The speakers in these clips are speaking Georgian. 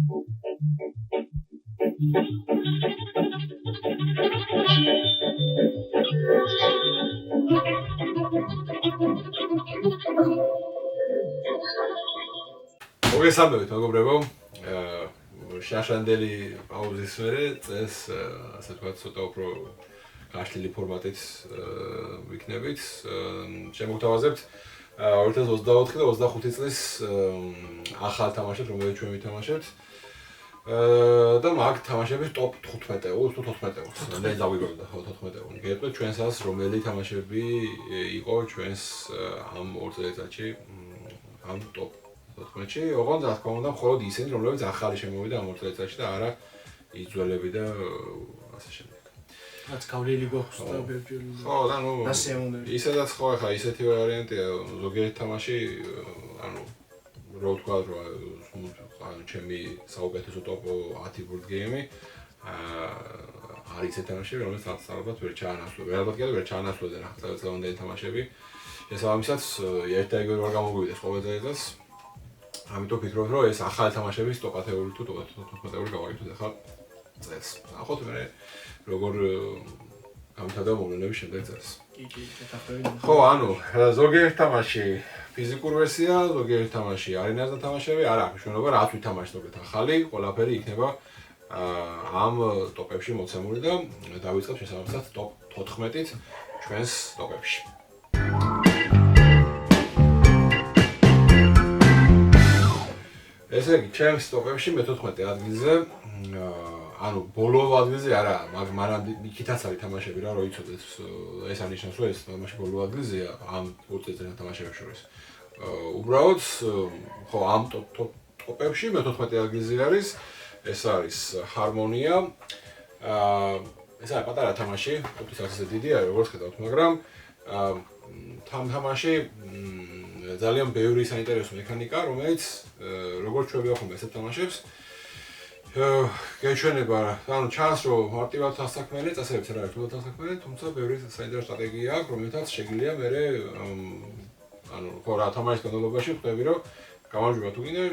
მოგესალმებით მეგობრებო, შაშანდელი პაუზის მერე წეს ასე ვთქვათ ცოტა უფრო გაშლილი ფორმატით ვიქნებით. შემოგთავაზებთ 2024 და 25 წლის ახალ თამაშებს, რომელიც ჩვენ ვითამაშებთ. და მაგ თამაშების ტოპ 15-ს თუ 14-ს. მე დავიბრუნდა 14-ს. გეტყვით ჩვენსაც რომელი თამაშები იყო ჩვენს ამ ორ წელიწადში ამ ტოპ 14-ში, ოღონდ რა თქმა უნდა მხოლოდ ისინი, რომლებიც ახალი შემოვიდა ამ ორ წელიწადში და არა იძველები და ასე შემდეგ. რაც გავლილი გვაქვს და ბევრი. ხო, და ნუ ისედაც ხო ახლა ისეთი ვარიანტია, ზოგიერთი თამაში, ანუ რო ვთქვა, ანუ ჩემი საუკეთესო ტოპ 10 board game-ი არის ესეთი თამაში, რომელიც ალბათ ვერ ჩაანაცვლებია. ალბათ კი ვერ ჩაანაცვლებია რა წელიწადოვანი თამაშები. შესაბამისად, ერთ და იგივე ვარ გამოგვივიდეს ყოველ წელიწადს. ამიტომ ვფიქრობ, რომ ეს ახალი თამაშების ტოპ 10-ური თუ ტოპ 14-ური გავაკეთოთ ახლა წელს. ახოთ მე როგორ გამთადა მოვლენების შემდეგ წელს. კი, დათახმები. ხო, ანუ ზოგიერთ თამაში ფიზიკურ ვერსია, ზოგიერთ თამაში არენაზე თამაშები, არა აქვს მნიშვნელობა, რაც ვითამაშოთ ზოგიერთ ახალი, ყველაფერი იქნება ამ ტოპებში მოცემული და დავიწყებ შესაბამისად ტოპ 14-ით ჩვენს ტოპებში. ესე იგი, ჩემს ტოპებში მე-14 ადგილზე, ანუ ბოლო ადგილზე არა, მაგრამ იქითაც არის თამაშები რა, რო იცოდეთ, ეს არნიშნავს, რომ ეს თამაში ბოლო ადგილზეა ამ უწესრიგ თამაშებს შორის. უბრალოდ, ხო, ამ ტოპებში მე-14 ადგილზე არის, ეს არის ჰარმონია. ეს არის პატარა თამაში, თუმცა ასე დიდი არის, როგორც ხედავთ, მაგრამ თამაში ძალიან ბევრი საინტერესო მექანიკა, რომელიც როგორც ჩვენ ვიახმოვთ ესეთ თამაშებს, გეჩვენება, ანუ ჩანს, რომ მარტივად დასაქმელი, წესებიც არ არის დასაქმელი, თუმცა ბევრი საინტერესო სტრატეგია აქვს, რომელთაც შეგვიძლია მერე ანუ ხო რა თამაშის განმავლობაში ხვდები, რომ გამარჯვება თუ გინდა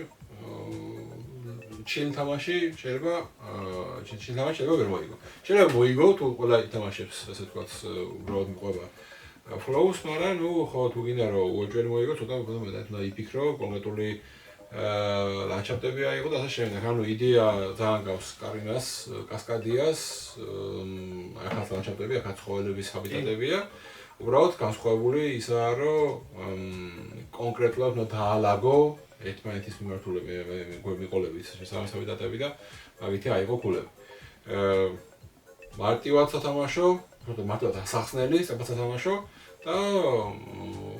ჩილ თამაში შეიძლება ვერ მოიგო. შეიძლება მოიგო თუ ყველა ითამაშებს, ასე ვთქვათ, უბრალოდ მიყვება flows, მაგრამ ნუ ხო თუ გინდა რომ უეჭველი მოიგო, ცოტა მეტად უნდა იფიქრო, კონკრეტული ლანდშაფტები აიღო და ასე შემდეგ. ანუ იდეა ძალიან გავს კარინას, კასკადიას, ახალ ლანდშაფტები, ახალ ცხოველების ჰაბიტატებია. უბრალოდ განსხვავებული ისაა, რომ კონკრეტულად უნდა დაალაგო ერთმანეთის მიყოლებით შესაბამისი ჰაბიტატები და მაგითი აიღო ქულები. მარტივად სათამაშო, მარტივად სახსნელი, სწრაფად სათამაშო და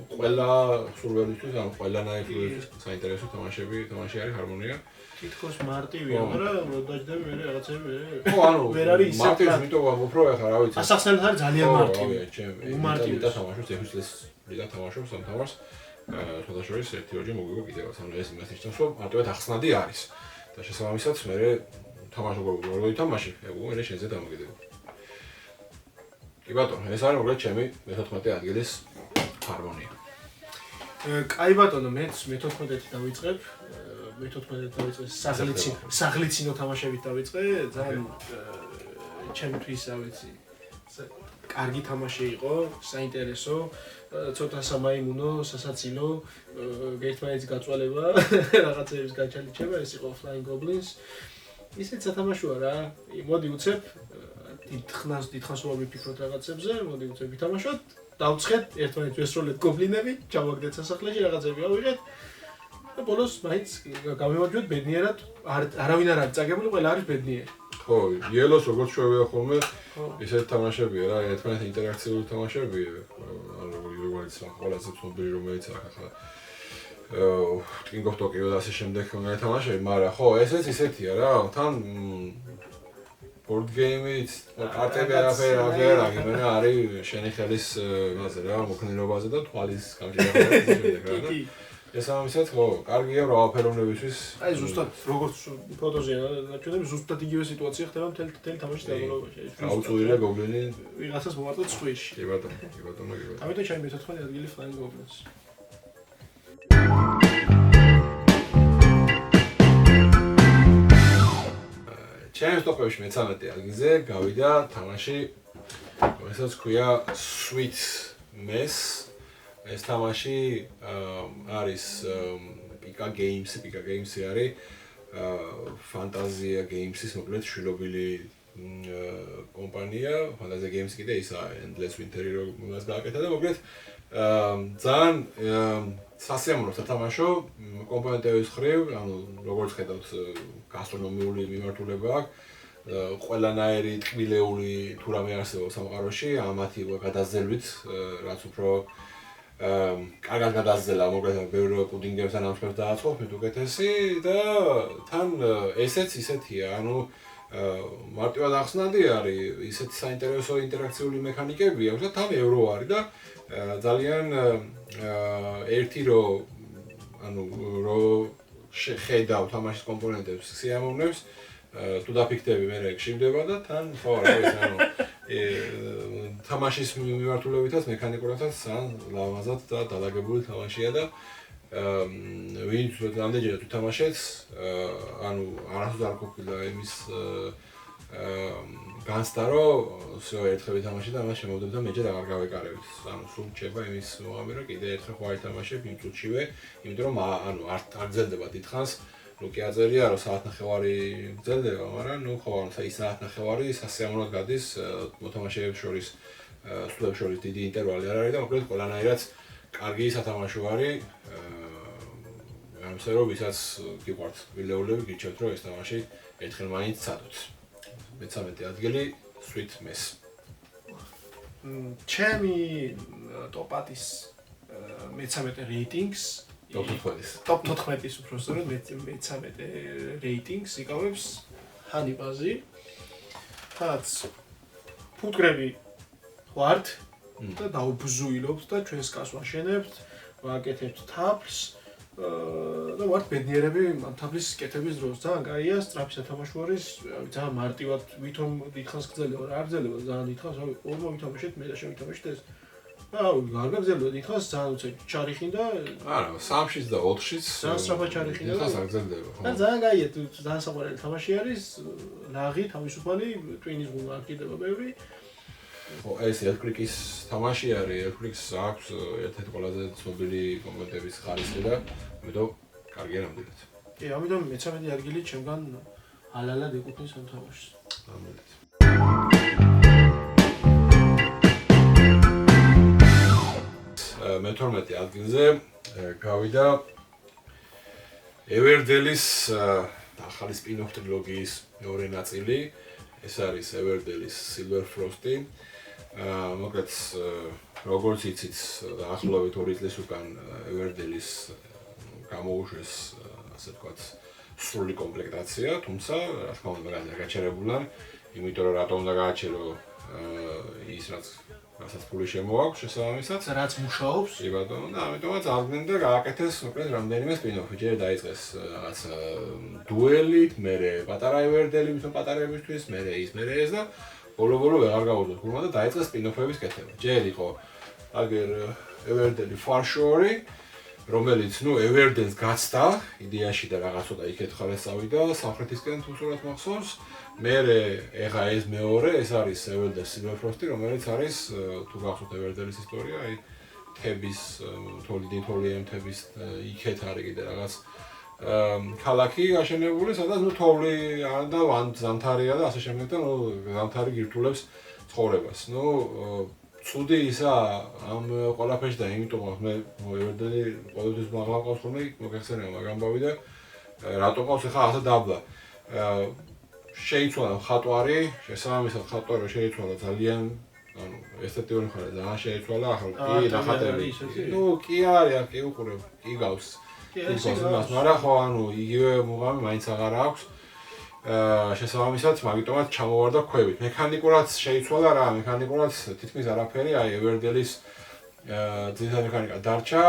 ყველა სურვილისთვის, ანუ ყველანაირი საინტერესო თამაში არის ჰარმონია. თითქოს მარტივია, მაგრამ რო დაждები მე რაღაცები ხო, ანუ ვერ არის ისე მარტივი მიტოვა უფრო ახლა რა ვიცი. ასახსნელად არის ძალიან მარტივი. უმარტივი და თამაშობს 6 წელს ლიგა თამაშობს ამ თამაშს. შედაშორის ერთი ორჯერ მოგვიგო კიდევაც, ანუ ეს იმას ნიშნავს, რომ მარტივად ახსნადი არის. და შესაბამისად მე თამაშობ როგორ ვითამაში, მე შენზე დამოკიდებული. კი ბატონო, ეს არის უბრალოდ ჩემი მე-14 ადგილის ჰარმონია. კაი ბატონო, მეც მე-14-ით დავიწყებ. მე-14-ით დავიწყე საღლიცინო თამაშებით დავიწყე. ძალიან ჩემთვის, რა ვიცი, კარგი თამაში იყო, საინტერესო, ცოტა სამაიმუნო, სასაცილო, ერთმანეთის გაწვალება, რაღაცების გაჩალიჩება, ეს იყო Flying Goblins. ისეთ სათამაშოა რა. მოდი უცებ დიდხანს ვარ ვიფიქროთ რაღაცებზე, მოდი უცებ ვითამაშოთ, დავცხეთ ერთმანეთს ვესროლეთ გობლინები, ჩავაგდეთ სასახლეში, რაღაცები ავიღეთ და ბოლოს მაინც გამევარჯვეთ ბედნიერად, არავინ არ არის წაგებული, ყველა არის ბედნიერი. ხო, იელოს როგორც ჩვენ ვიახმოვთ, ესეთი თამაშებია რა, ერთმანეთთან ინტერაქციული თამაშებია, ანუ როგორც ყველაზე ცნობილი რომელიც აქ ახლა King of Tokyo და ასე შემდეგ თამაშები, მაგრამ ხო, ესეც ისეთია რა, თან board game-ით კარტები არაფერი არის შენი ხელის მასე რა, მოქნილობაზე და თვალის გამჭირვალეობაზე. შესაბამისად, ხო, კარგია მრავალფეროვნებისთვის. აი ზუსტად როგორც ფოტოზე ნაჩვენები ზუსტად იგივე სიტუაცია ხდება მთელი თამაშის განმავლობაში. გაუწვირია გობლინი ვიღაცას მოვარტოთ სხვიში. კი ბატონო. ამიტომ ჩემი მე-14 ადგილი Flying Goblins. ჩემს ტოპებში მე-13 ადგილზე გავიდა თამაში, რომელსაც ქვია Sweet Mess. ეს თამაში არის Pika Games-ი არის Fantasia Games-ის მოკლედ შვილობილი კომპანია, Fantasia Games კიდე ისა Endless Winter-ი რომელსაც გააკეთა და მოკლედ ძალიან სასიამოვნო სათამაშო კომპონენტების ხრივ, ანუ როგორც ხედავთ გასტრონომიული მიმართულება აქვს, ყველანაირი ტკბილეული თუ რამე არსებობს სამყაროში, ამათი გადაზელვით, რაც უფრო კარგად გადაზელა, მოკლედ ბევრ პუდინგებს ან ამხელს დააწყობ, მით უკეთესი და თან ესეც ისეთია, ანუ მარტივად ახსნადი არის, ისეთი საინტერესო ინტერაქციული მექანიკები აქვს და თან ევრო არის და ძალიან ერთი რო შეხედავ თამაშის კომპონენტებს სიამოვნებს თუ დაფიქრდები მე გშიმდება და თან ხო არის ანუ თამაშის მიმართულებითაც მექანიკურადაც ძალიან ლამაზად და დალაგებული თამაშია და ვინც რამდენჯერმე თუ თამაშեց ანუ არასდროს არ ყოფილა იმის განცდა რომ всё ერთხელ თამაში და ამას შემოვდებ და მეჯერ აღარ გავეკარებით. ანუ სულ რჩება იმის მოამი რომ კიდე ერთხელ ხო არ თამაშებ იმ წუთშივე, იმიტომ რომ ანუ არ გრძელდება დიდხანს. ნუ კი აწერია რომ საათნახევარი გრძელდება, მაგრამ ნუ ხო ანუ საათნახევარი სასიამოვნოდ გადის მოთამაშეებს შორის სულებს შორის დიდი ინტერვალი არ არის და მოკლედ ყველანაირად კარგი სათამაშო არის. ამასე რომ ვისაც გიყვართ ვილეულები, გიჩვენთ რომ ეს თამაში ერთხელ მაინც ცადოთ. მე-13 ადგილი Sweet Mess. ჩემი ტოპ-10-ის მე-13 რეიტინგს Top 14-ის უფრო სწორედ მე-13 რეიტინგს იკავებს ჰანიბაზი. რაც ფუტკრები ვართ და დაუბზუილობთ და ჩვენს კას ვაშენებთ, ვაკეთებთ თაფლს და ვართ ბედნიერები ამ თაფლის კეთების დროს. ძალიან კაია, სწრაფი სათამაშო არის, ძალიან მარტივად ვითომ დიდხანს გრძელდება, რა არ გრძელდება ძალიან დიდხანს, რავი, ორმა ვითამაშეთ, მე და შემვითამაშეთ ეს. რავი, არ გაგრძელდება დიდხანს, ძალიან უცებ ჩარიხინ და არა, 3-შიც და 4-შიც ძალიან სწრაფად ჩარიხინ და დიდხანს არ გრძელდება, ხო. და ძალიან კაია, ძალიან საყვარელი თამაში არის, ლაღი, თავისუფალი, ტვინის გუნდა არ კიდევა ბევრი. ხო, ეს ელკრიკის თამაში არის, ელკრიკს აქვს ერთ-ერთი ყველაზე ცნობილი კომპონენტების ხარისხი და ამიტომ კარგია ნამდვილად. კი, ამიტომ მე-13 ადგილი ჩემგან ალალად ეკუთვნის ამ თამაშს. ნამდვილად. მე-12 ადგილზე გავიდა Everdell-ის ახალი spin-off ტრილოგიის მეორე ნაწილი. ეს არის Everdell-ის Silver Frost-ი. მოკლედ როგორც იცით, დაახლოებით 2 წლის უკან Everdell-ის გამოუშვეს, ასე ვთქვათ, სრული კომპლექტაცია, თუმცა რა თქმა უნდა გაჩერებულა, იმიტომ რომ რატომ უნდა გააჩერო ის რასაც ფული შემოაქვს შესაბამისად, რაც მუშაობს. კი ბატონო, და ამიტომაც აღდგნენ და გააკეთეს მოკლედ რამდენიმე spin-off-ი. ჯერ დაიწყეს რაღაც დუელით, მერე პატარა Everdell-ი მისო პატარებისთვის, მერე ეს და ბოლო-ბოლო ვეღარ გავუძლოთ გულმა და დაიწყეს spin-off-ების კეთება. ჯერ იყო აგერ Everdell-ი Farshore-ი, რომელიც ნუ Everdell-ს გაცდა იდეაში და რაღაც ცოტა იქეთ ხარეს წავიდა სამხრეთისკენ თუ სწორად მახსოვს. მერე ეხა ეს მეორე, ეს არის Everdell Silver Frost-ი, რომელიც არის თუ გახსოვთ Everdell-ის ისტორია, აი თების თოლიდი ემთების იქეთ არის კიდე რაღაც ქალაქი აშენებული, სადაც ნუ თოვლი და ზამთარია და ასე შემდეგ და ნუ ზამთარი გირთულებს ცხოვრებას. ნუ ცუდი ისა ამ ყველაფერში და იმიტომ მე Everdell-ი ყოველთვის მაღლა ყავს ხოლმე, მოგეხსენებია მაგრამ ამბავი და რატო ყავს ახლა ასე დაბლა. შეიცვალა ხატვარი, შესაბამისად ხატვარი შეიცვალა ძალიან, ანუ ესთეტიური ხარ ძალიან შეიცვალა, ახლა კი ნახატები. ნუ კი არის, კი უყურებ, კი გავს. მაგრამ ხო, ანუ იგივე მუღამი მაინც აღარ აქვს. შესაბამისად, მაგიტომაც ჩამოვარდა ქვევით. მექანიკურად შეიცვალა რა, მექანიკურად თითქმის არაფერი, აი Everdell-ის ძირითადი მექანიკა დარჩა,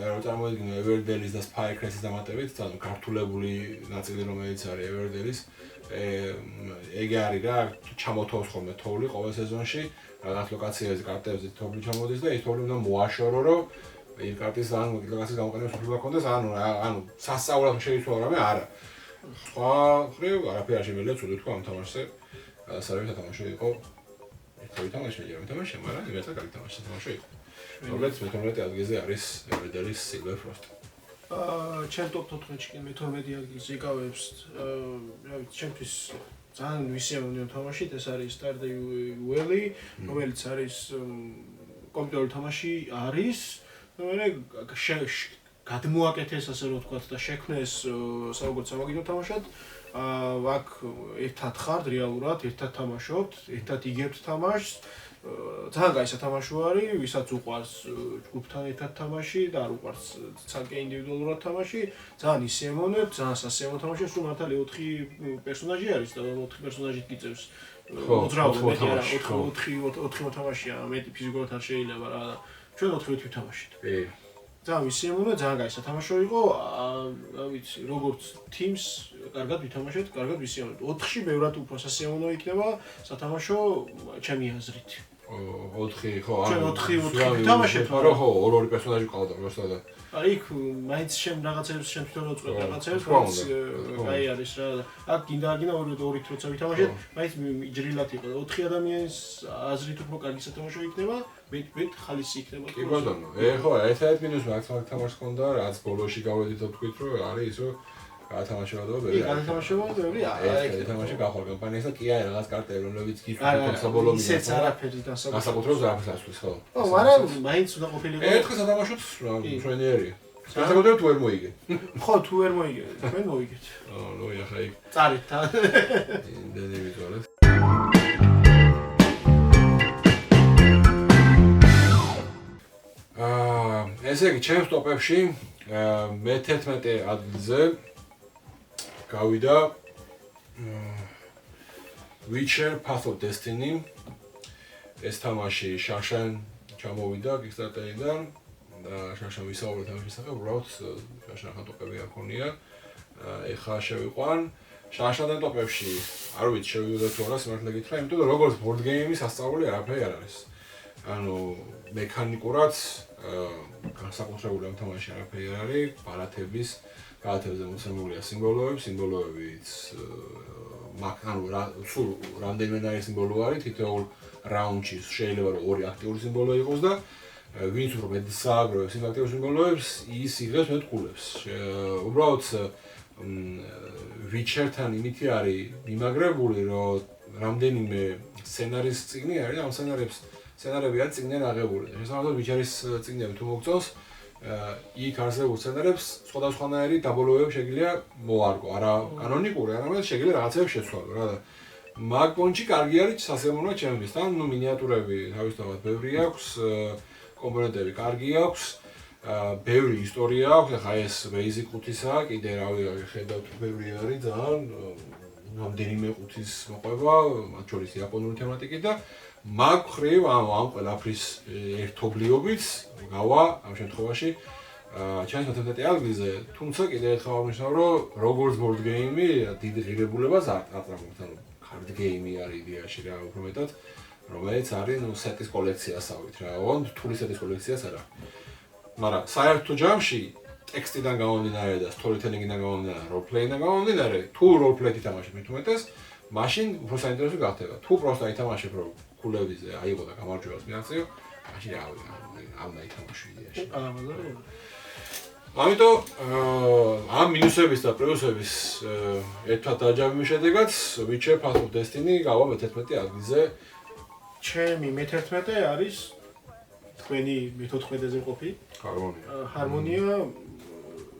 რა წარმოიდგინე Everdell-ის და Spycrest-ის დამატებით, ანუ გართულებული ნაწილი რომელიც არის Everdell-ის, ეგ არის რა, ჩამოთოვს ხოლმე თოვლი ყოველ სეზონში, რაღაც ლოკაციაზე კარტებზე თოვლი ჩამოდის და ეს თოვლი უნდა მოაშორო, რომ იმ კარტის ან ლოკაციის გამოყენების უფლება ჰქონდეს, ანუ სასწაულად შეიცვალა რამე არა. სხვა ხრივ არაფერი არ შემიძლია ცუდად თქვა ამ თამაშზე. სადაც თამაში იყო ერთი თამაში მე თამაში, მაგრამ იმედა კარგი თამაში თამაში იყო. რომელიც მე-12 ადგილზე არის Red-ის Silver Frost. ჩემ ტოპ 14-ში კი მე-12 ადგილზე იკავებს, რა ვიცი, ჩემთვის ძალიან ვისიამოვნო თამაში, ეს არის Stardew Valley, რომელიც არის კომპიუტერული თამაში არის, გადმოაკეთეს ასე რომ ვთქვათ და შექმნეს როგორც სამაგიდო თამაშად. აქ ერთად ხართ რეალურად, ერთად თამაშობთ, ერთად იგებთ თამაშს. ძალიან კაი სათამაშო არის, ვისაც უყვარს ჯგუფთან ერთად თამაში და არ უყვარს ცალკე ინდივიდუალურად თამაში, ძალიან ისიამოვნებთ, ძალიან სასიამოვნო თამაშია, სულ მართალი 4 პერსონაჟი არის და 4 პერსონაჟით გიწევს. მოძრაობა მეტი არა, 4 მოთამაშია, მეტი ფიზიკურად არ შეიძლება რა. ჩვენ 4 ვთამაშით. ძალიან ისიამოვნო, ძალიან კაი სათამაშო იყო, რა ვიცი, როგორც teams კარგად ვითამაშეთ, კარგად ვისიამოვნებთ. 4-ში ბევრად უფრო სასიამოვნო იქნება სათამაშო ჩემი აზრით. 4 ხო, ჩვენ 4 ვთამაშეთ, მაგრამ ხო, ორი პერსონაჟი ყავდა просто და იქ მაინც შენ რაღაცებს შენ თვითონ უწყებ რაღაცებს, რაც კაი არის რა. აქ გინდა არ გინდა ორი როცა ვითამაშეთ, მაინც ჯრილად იყო. 4 ადამიანის აზრით უფრო კარგი სათამაშო იქნება, მეტ ხალისი იქნება. კი ბატონო, ხო, ერთ-ერთი მინუს მაქსიმალ თამაშს ჰქონდა, რაც ბოლოში გავედით ვთქვით, რომ არის ისო გათამაშებადობა ბევრი. კი, გათამაშებადობა ბევრი. ეს თამაში გახვალ კომპანიასა კი არის რაღაც კარტები, რომლებიც გიჩვენებენ საბოლოო მინუტაში. ისეც არაფერი განსაკუთრებით არაფერს ასვლის, ხო. ო, მაგრამ მაინც უნდა ყოფილიყო. ერთხელ სათამაშოც მშვენიერია. განსაკუთრებით თუ ვერ მოიგე. ხო, თუ ვერ მოიგე, ჩვენ მოიგეთ. ნუ ახლა იქ წარით თან. იმდენი ვიტყოლეთ. ესე იგი, ჩემს ტოპებში მე-11 ადგილზე გავიდა Witcher Path of Destiny. ეს თამაში შარშან ჩამოვიდა Kickstarter-დან და შარშან ვისაუბრეთ ამ შესახებ, უბრალოდ შარშან ხან ტოპები არ ქონია. ეხლა შევიყვან შარშან ტოპებში, არ ვიცი შევიდოდა თუ არა, სიმართლე გითხრა, იმიტომ რომ როგორც board game-ის ასწავლული არაფერი არ არის. ანუ მექანიკურად განსაკუთრებული ამ თამაში არაფერი არ არის, ბარათებზე მოცემულია სიმბოლოებიც ანუ სულ რამდენიმე ნაირი სიმბოლო არის, თითოეულ რაუნდში შეიძლება რომ 2 აქტიური სიმბოლო იყოს და ვინც უფრო მეტი სააგროვებს იმ აქტიურ სიმბოლოებს, ის იღებს მეტ კულებს. უბრალოდ Witcher-თან იმითი არის მიმაგრებული, რომ რამდენიმე სცენარის წიგნი არის და ამ სცენარები არის წიგნიდან აღებული. შესაბამისად Witcher-ის წიგნები თუ მოგწონს, იქ არსებულ სცენარებს სხვადასხვანაირი დაბოლოებები შეგიძლია მოარგო. არა კანონიკური, არამედ შეგიძლია რაღაცებს შეცვალო რა და მაგ პონჩი კარგი არის სასიამოვნო ჩემთვის. თან მინიატურები თავისთავად ბევრი აქვს, კომპონენტები კარგი აქვს, ბევრი ისტორია აქვს. ახლა ეს Basic 5-ისაა, კიდე რავი ხედავთ ბევრი არის ძალიან რამდენიმე 5-ის მოყვება, მათ შორის იაპონური თემატიკით და მაგ ხრივ ამ ყველაფრის ერთობლიობით გავა ამ შემთხვევაში ჩემს 11 ადგილზე, თუმცა კიდე ერთხელ აღნიშნავ, რომ როგორც board game-ი დიდი ღირებულებას არ აწარმოებს, ანუ card game-ი არის იდეაში რა უფრო მეტად, რომელიც არის სეტის კოლექციასავით რა, ოღონდ რთული სეტის კოლექციას არა. მაგრამ საერთო ჯამში ტექსტიდან გამომდინარე და storytelling-დან გამომდინარე, role-play-დან გამომდინარე, თუ role-play-ით ითამაშებ მე-11-ს, მაშინ უფრო საინტერესო გახდება. თუ პროსტა ითამაშებ რომ კულებზე აიღო და გამარჯვებას მიაღწიო, მაშინ არ დაითამაშო იდეაში. ამიტომ ამ მინუსების და პლუსების ერთად დაჯავების შედეგად Witcher Path of Destiny გავა მე-11 ადგილზე. ჩემი მე-11 არის თქვენი მე-14-ზე მყოფი ჰარმონია,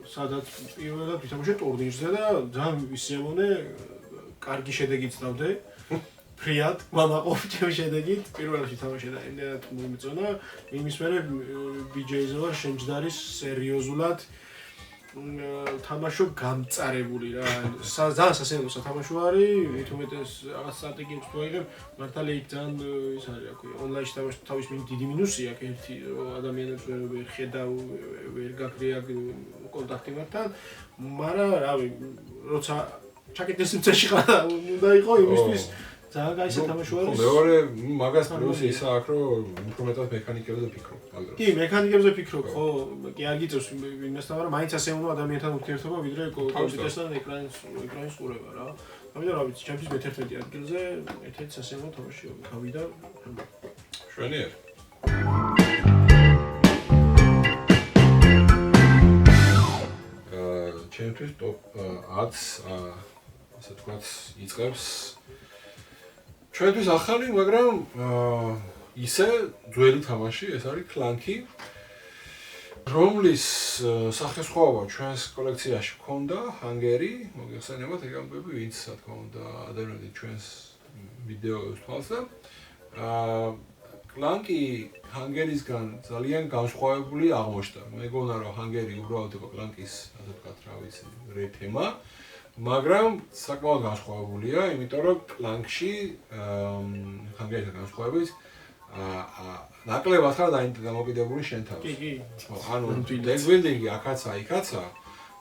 სადაც პირველად ვითამაშე ტურნირზე და ძალიან ვისიამოვნე, კარგი შედეგიც დავდე. ფრიად მამაყობ ჩემი შედეგით, პირველში თამაში და იმდენად მომიწონა, იმის მერე BJ-ზე ვარ შემჯდარის სერიოზულად თამაშო გამწარებული რა. ძალიან სასიამოვნო სათამაშო არის, მით უმეტეს რაღაც სტრატეგიებს თუ აიღებ, მართალი ძალიან ის არის, რა ქვია, ონლაინში თამაში თავის დიდი მინუსი აქვს ერთი, ადამიანებს ვერ ხედავ, ვერ გაქვს კონტაქტი მათთან, მაგრამ რავი, როცა ჩაკეტეს მიწაში ხარ, უნდა იყო იმისთვის ძალიან კაი სათამაშო არის. მეორე მაგას პლუსი ისა აქვს, რომ უფრო მეტად მექანიკებზე ვფიქრობ. კი, მექანიკებზე ვფიქრობ, ხო, კი არ გიწევს იმასთან, მაგრამ მაინც ასე უნდა ადამიანთან ურთიერთობა, ვიდრე კომპიუტერთან ეკრანის ყურება რა. ამიტომ რა ვიცი, ჩემთვის მე-11 ადგილზე ერთ-ერთი სასიამოვნო თამაში გავიდა. შვენიერი. ჩემთვის ტოპ 10 ასე თქვათ იწყებს ჩვენთვის ახალი, მაგრამ ისე ძველი თამაში, ეს არის Clunky, რომლის სახესხვაობა ჩვენს კოლექციაში ჰქონდა ჰანგერი, მოგეხსენებათ ეგ ამბები, ვინც რა თქმა უნდა ადამიანები ჩვენს ვიდეოებს თვალს და Clunky ჰანგერისგან ძალიან განსხვავებული აღმოჩნდა. მეგონა რომ ჰანგერი უბრალოდ იყო Clunky-ის, ასე ვთქვათ, რა ვიცი, რეთემა, მაგრამ საკმაოდ განსხვავებულია, იმიტომ რომ Clunky-ში ჰანგერისგან განსხვავებით ნაკლებად ხარ დამოკიდებული შენ თავს. კი, კი. ანუ დეკბილდინგი აქაცა, იქაცა,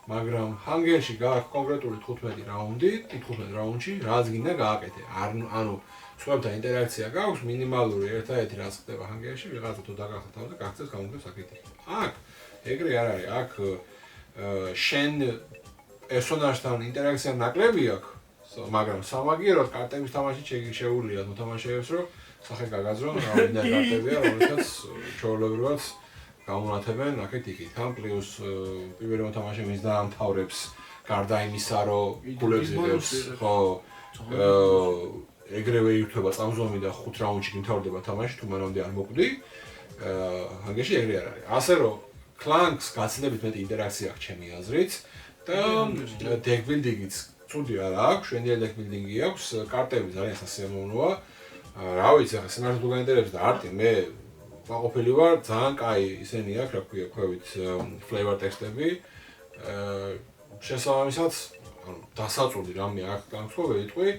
მაგრამ ჰანგერში გააქვს კონკრეტული 15 რაუნდი, 15 რაუნდში რაც გინდა გააკეთე. ანუ სხვებთან ინტერაქცია გაქვს, მინიმალური ერთადერთი რაც ხდება ჰანგერში, ვიღაცა თუ დაგახდა თავს და გახცეს გამოგდებს საკრიტიკი. აქ ეგრე არ არის, აქ შენ პერსონაჟთან ინტერაქცია ნაკლები აქვს, მაგრამ სამაგიეროდ კარტების თამაში შეუძლიათ მოთამაშეებს, რომ სახე გაგაძრონ, რამდენი კარტებია, რომელსაც ჩვეულებრივად გამონათებენ აქეთ-იქით. ამ პლუს პირველი მოთამაშე მის დაამთავრებს გარდა იმისა, რომ გულებს იღებს, ხო, ეგრევე ირთვება წამზომი და 5 რაუნდში გიმთავრდება თამაში, თუ მანამდე არ მოკვდი. ჰანგერში ეგრე არ არის. ასე რომ Clunky-ს გაცილებით მეტი ინტერაქცია აქვს ჩემი აზრით და დეკბილდინგიც ცუდი არ აქვს, შვენიერი დეკბილდინგი აქვს, კარტები ძალიან სასიამოვნოა. რა ვიცი, ახლა სინამდვილე თუ გაინტერესებს და არტი, მე მაყოფილი ვარ, ძალიან კაი ისენი აქვს, რა ქვია, ქვევით flavor text-ები. შესაბამისად, ანუ დასაწყვეტი რამე აქ განსხვავებული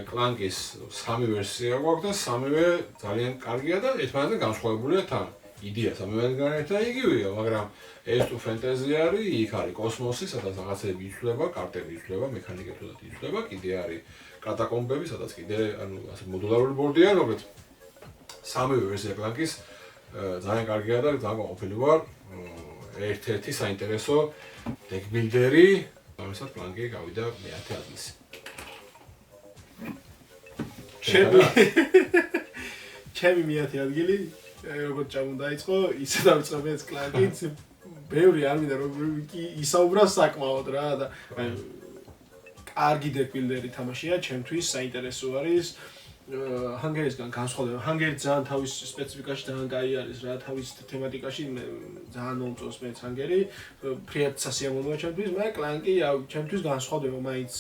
Clunky-ის 3 ვერსია გვაქვს და 3-ვე ძალიან კარგია და ერთმანეთთან განსხვავებულია თან. იდეა სამივენგან ერთად იგივეა, მაგრამ ეს თუ ფენტეზი არის, იქ არის კოსმოსი, სადაც რაღაცები იცვლება, კარტები იცვლება, მექანიკებსაც იცვლება, კიდე არის კატაკომბები, სადაც კიდე ანუ ასე მოდულარული ბორდია, რომელიც 3-ვე ვერსია Clunky-ის ძალიან კარგია და ძალიან ყოფილი ვარ. ერთ-ერთი საინტერესო დეკბილდერი, ამასაც Clunky გავიდა მე-10 ადგილზე. ჩემი მე-10 ადგილი როგორც ჩამოდაიწყო, ისე დავიწყებ ეს Clunky-ც. ბევრი არ მინდა რომ ისაუბრა საკმაოდ რა და კარგი დეკბილდერი თამაშია, ჩემთვის საინტერესო არის. ჰანგერისგან განსხვავდება. ჰანგერი ძალიან თავის სპეციფიკაში ძალიან კაი არის რა, თავის თემატიკაში ძალიან მომწონს მეც ჰანგერი. ფრიად სასიამოვნოა ჩემთვის, მაგრამ Clunky ჩემთვის განსხვავდება მაინც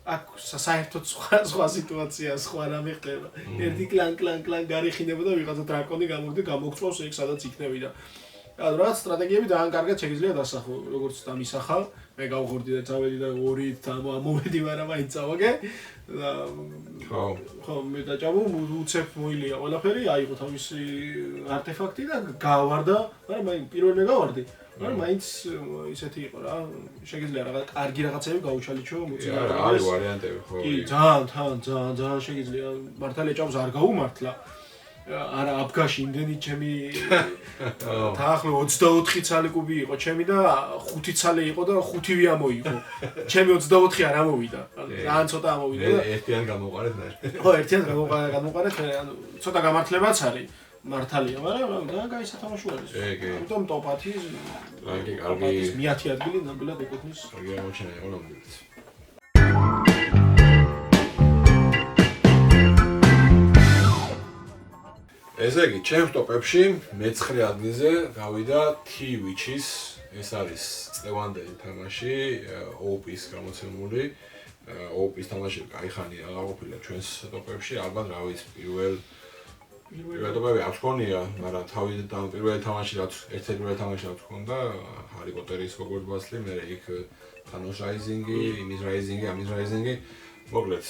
აქ საერთოდ სხვა სიტუაცია, სხვა რამე ხდება. ერთი კლან გარიხინება და ვიღაცა დრაკონი გამოგდი გამოგწვავს ეგ სადაც იქნები და რაღაც სტრატეგიები ძალიან კარგად შეიძლება დასახო, როგორც დამისახა. მე გავღორდი და წავედი და 2 მოვედი, მაგრამ მაინც წავაგე. და ხო, მე დაჭამო, უცებ მოილია ყველაფერი, აიღო თავისი არტეფაქტი და გავარდა, მაგრამ მაინც პირველი გავარდი. მაგრამ მაინც ისეთი იყო რა, შეიძლება რაღაც კარგი რაღაცები გაუჩალიჩო, მოწია. არის ვარიანტები, ხო. კი, ძალიან შეიძლება მართალია ჭამს არ გაუმართლა. არა აფგაში იმდენი ჩემი დაახლო 24 ცალი კუბი იყო ჩემი და 5 ცალი იყო და 5-ვე ამოიღო. ჩემი 24 არ ამოვიდა. ძალიან ცოტა ამოვიდა და ერთიან გამოყარეთ და. ხო, ერთიან გამოყარეთ, ანუ ცოტა გამართლებაც არის. მართალია, მაგრამ ძალიან კაი სათამაშო არის. ამიტომ ტოპ 10-ის Clunky კარგი მე-10 ადგილი ნამდვილად ეკუთვნის. კარგი აღმოჩენა იყო ნამდვილად. ესე იგი, ჩემს ტოპებში მე-9 ადგილზე გავიდა T-Witch-ის, ეს არის წლევანდელი თამაში, OP-ის გამოცემული. OP-ის თამაში კაი ხანია გაყოფილა ჩვენს ტოპებში, ალბათ რა ვიცი, პირველი ტოპები არ მქონია, მაგრამ თავიდან პირველი თამაში რაც ერთ-ერთი თამაში რაც მქონდა, ჰარი პოტერის ჰოგვორტს ბასლი, მე იქ Thanos Rising-ი, იმის Rising-ი, ამის Rising-ი მოკლედ,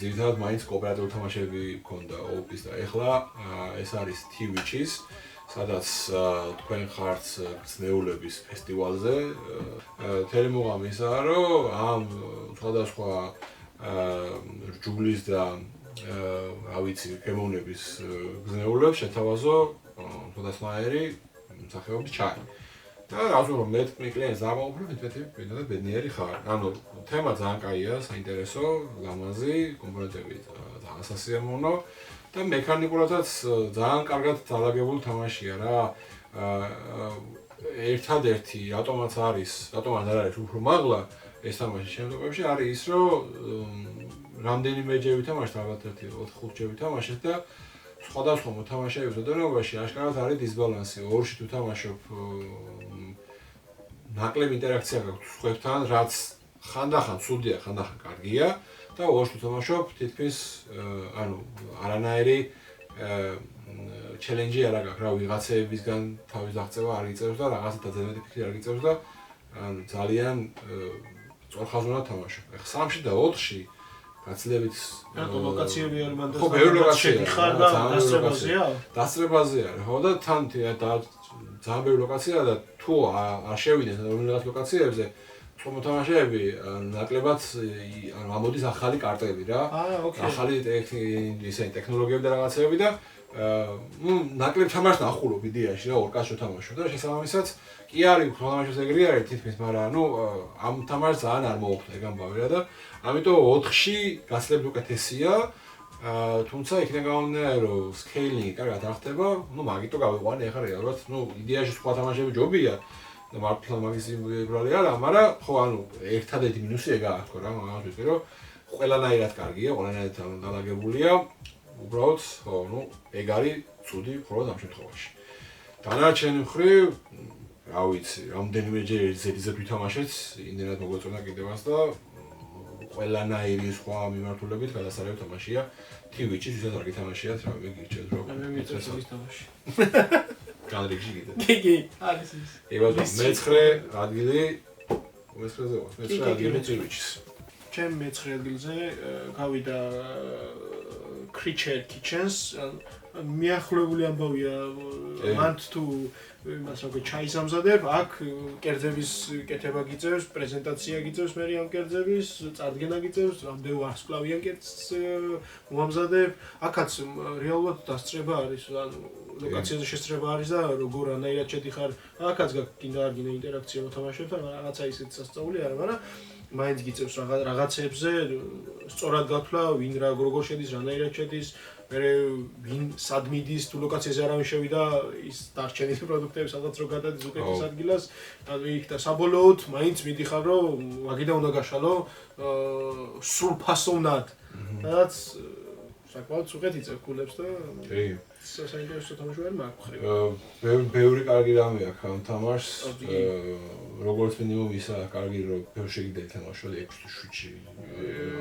ძირითადად მაინც კოოპერატიული თამაშები მქონდა OP-ის და ეხლა ეს არის T-Witch-ის, სადაც თქვენ ხართ გრძნეულების ფესტივალზე. თელი მუღამი ისაა, რომ ამ სხვადასხვა რჯულის და რა ვიცი, გემოვნების გზნეულებს შეთავაზო სხვადასხვანაირი სახეობის ჩაი. და ასე რომ მე კლიენტს დავაუბრე, მეტად ბედნიერი ხარ. ანუ თემა ძალიან კაია, საინტერესო, ლამაზი, კომპონენტები ძალიან სასიამოვნო და მექანიკურადაც ძალიან კარგად დალაგებული თამაშია რა. ერთადერთი რატომაც არ არის უფრო მაღლა ეს თამაში შემდგომში არის ის, რომ რამდენიმე ჯერ ვითამაშეთ, ალბათ 4-5 ჯერ ვითამაშეთ და სხვადასხვა მოთამაშეების ოდენობაში აშკარად არის დისბალანსი. ორში თუ თამაშობ ნაკლები ინტერაქცია გაქვს სხვებთან, რაც ხანდახან ცუდია, ხანდახან კარგია და ორში თუ თამაშობ თითქმის ანუ არანაირი ჩელენჯი არ აქვს რა ვიღაცეებისგან თავის აღწევა არ იწევს და რაღაცა დაძებნეთი ფიქრი არ იწევს და ანუ ძალიან სწორხაზოვნად თამაშობ. ეხლა 3-ში და 4-ში გაცილებით რატო ლოკაციები არ მანდ ხო ბევრი ლოკაცია ხარ და დასწრებაზეა? დასწრებაზეა ხო და თან ძალიან ბევრი ლოკაციაა და თუ არ შევიდნენ რომელიღაც ლოკაციებზე სხვა მოთამაშეები ნაკლებად ანუ ამოდის ახალი კარტები რა ახალი ტექნოლოგიები და რაღაცეები და ნაკლებ თამაშს ნახულობ იდეაში რა ორ კაცს შეთამაშო და შესაბამისად კი არის თამაშის ეგრე არის თითქმის მაგრამ ანუ ამ თამაშს ძალიან არ მოუხდა ეგ ამბავი რა და ამიტომ 4-ში გასლებ უკეთესია თუმცა იქნება გამომდინარე რომ სკეილინგი კარგად არ ხდება ნუ მაგიტო გავიყვანე ახლა რეალურად ნუ იდეაში სხვა თამაშები ჯობია და მართლა მაგის იმბრალი არა მაგრამ ხო ანუ ერთადერთი მინუსი ეგაა თქო რა მაგას ვიცი რომ ყველანაირად კარგია ყველანაირად დალაგებულია უბრალოდ ხო ნუ ეგ არის ცუდი მხოლოდ ამ შემთხვევაში დანარჩენი მხრივ რა ვიცი რამდენიმე ჯერ ზედიზედ ვითამაშეთ იმდენად მოგვეწონა კიდევაც და ყველანაირი სხვა მიმართულებით გადასარევ თამაშია TV-ში ვისაც არ გითამაშიათ რა მე გირჩევთ რომ მე მიწერს ის თამაში განრიგში კიდე კი არის ის ებაზო მე-9 ადგილი მე-9-ზე ვარ მე-9 ადგილი TV-ში ჩემ მე-9 ადგილზე გავიდა Creature Kitchens მიახლოებული ამბავია მან თუ იმას როგორ ჩაის ამზადებ აქ კერძების კეთება გიწევს პრეზენტაცია გიწევს მე ამ კერძების წარდგენა გიწევს რამდენი ვარსკვლავიან კერძს მომამზადებ აქაც რეალურად დასწრება არის ანუ ლოკაციაზე შესწრება არის და როგორ ანაირად შედიხარ აქაც გინდა არ გინდა ინტერაქცია მოთამაშეებთან რაღაცა ისეთ სასწაული არა მაგრამ მაინც გიწევს რაღაცებზე სწორად გათვლა ვინ რა როგორ შედის რანაირად შედის მე ვინ სად მიდის თუ ლოკაციაზე არავინ შევიდა ის დარჩენილი პროდუქტები სადაც რო გადადის უკეთეს ადგილას ანუ იქ და საბოლოოდ მაინც მიდიხარ რომ მაგიდა უნდა გაშალო სულ ფასოვნად რაც საკმაოდ უკეთ იწევ კულებს და კი საინტერესო თამაში ვერ მაქვს ბევრი კარგი რამე აქვს ამ თამაშს როგორც მინიმუმ ისა კარგი რომ ბევრი შეგიძლია ითამაშო 6-7-ში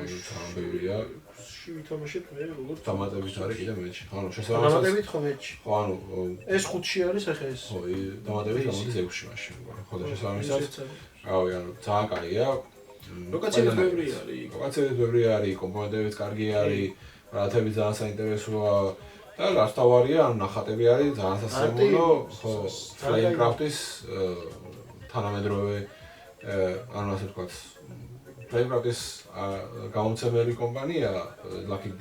ანუ ძალიან ბევრია ვითამაშეთ მე როგორც დამატებით არის კიდე მეჩი. ანუ შესაბამისად დამატებით ხო მეჩი. ხო ანუ ეს 5-ში არის ახლა ეს. ხო, დამატებით გამოდის 6-ში მაშინ. ხო და შესაბამისად რავი, ანუ ძალიან კაია. ლოკაციები ბევრი არის. ლოკაციები ბევრი არის, კომპონენტებიც კარგი არის, რათები ძალიან საინტერესოა და რაც თავარია, ანუ ნახატები არის ძალიან სასიამოვნო, ხო, Flamecraft-ის თანამედროვე ანუ ასე ვთქვათ Flamecraft-ის გამომცემელი კომპანია Lucky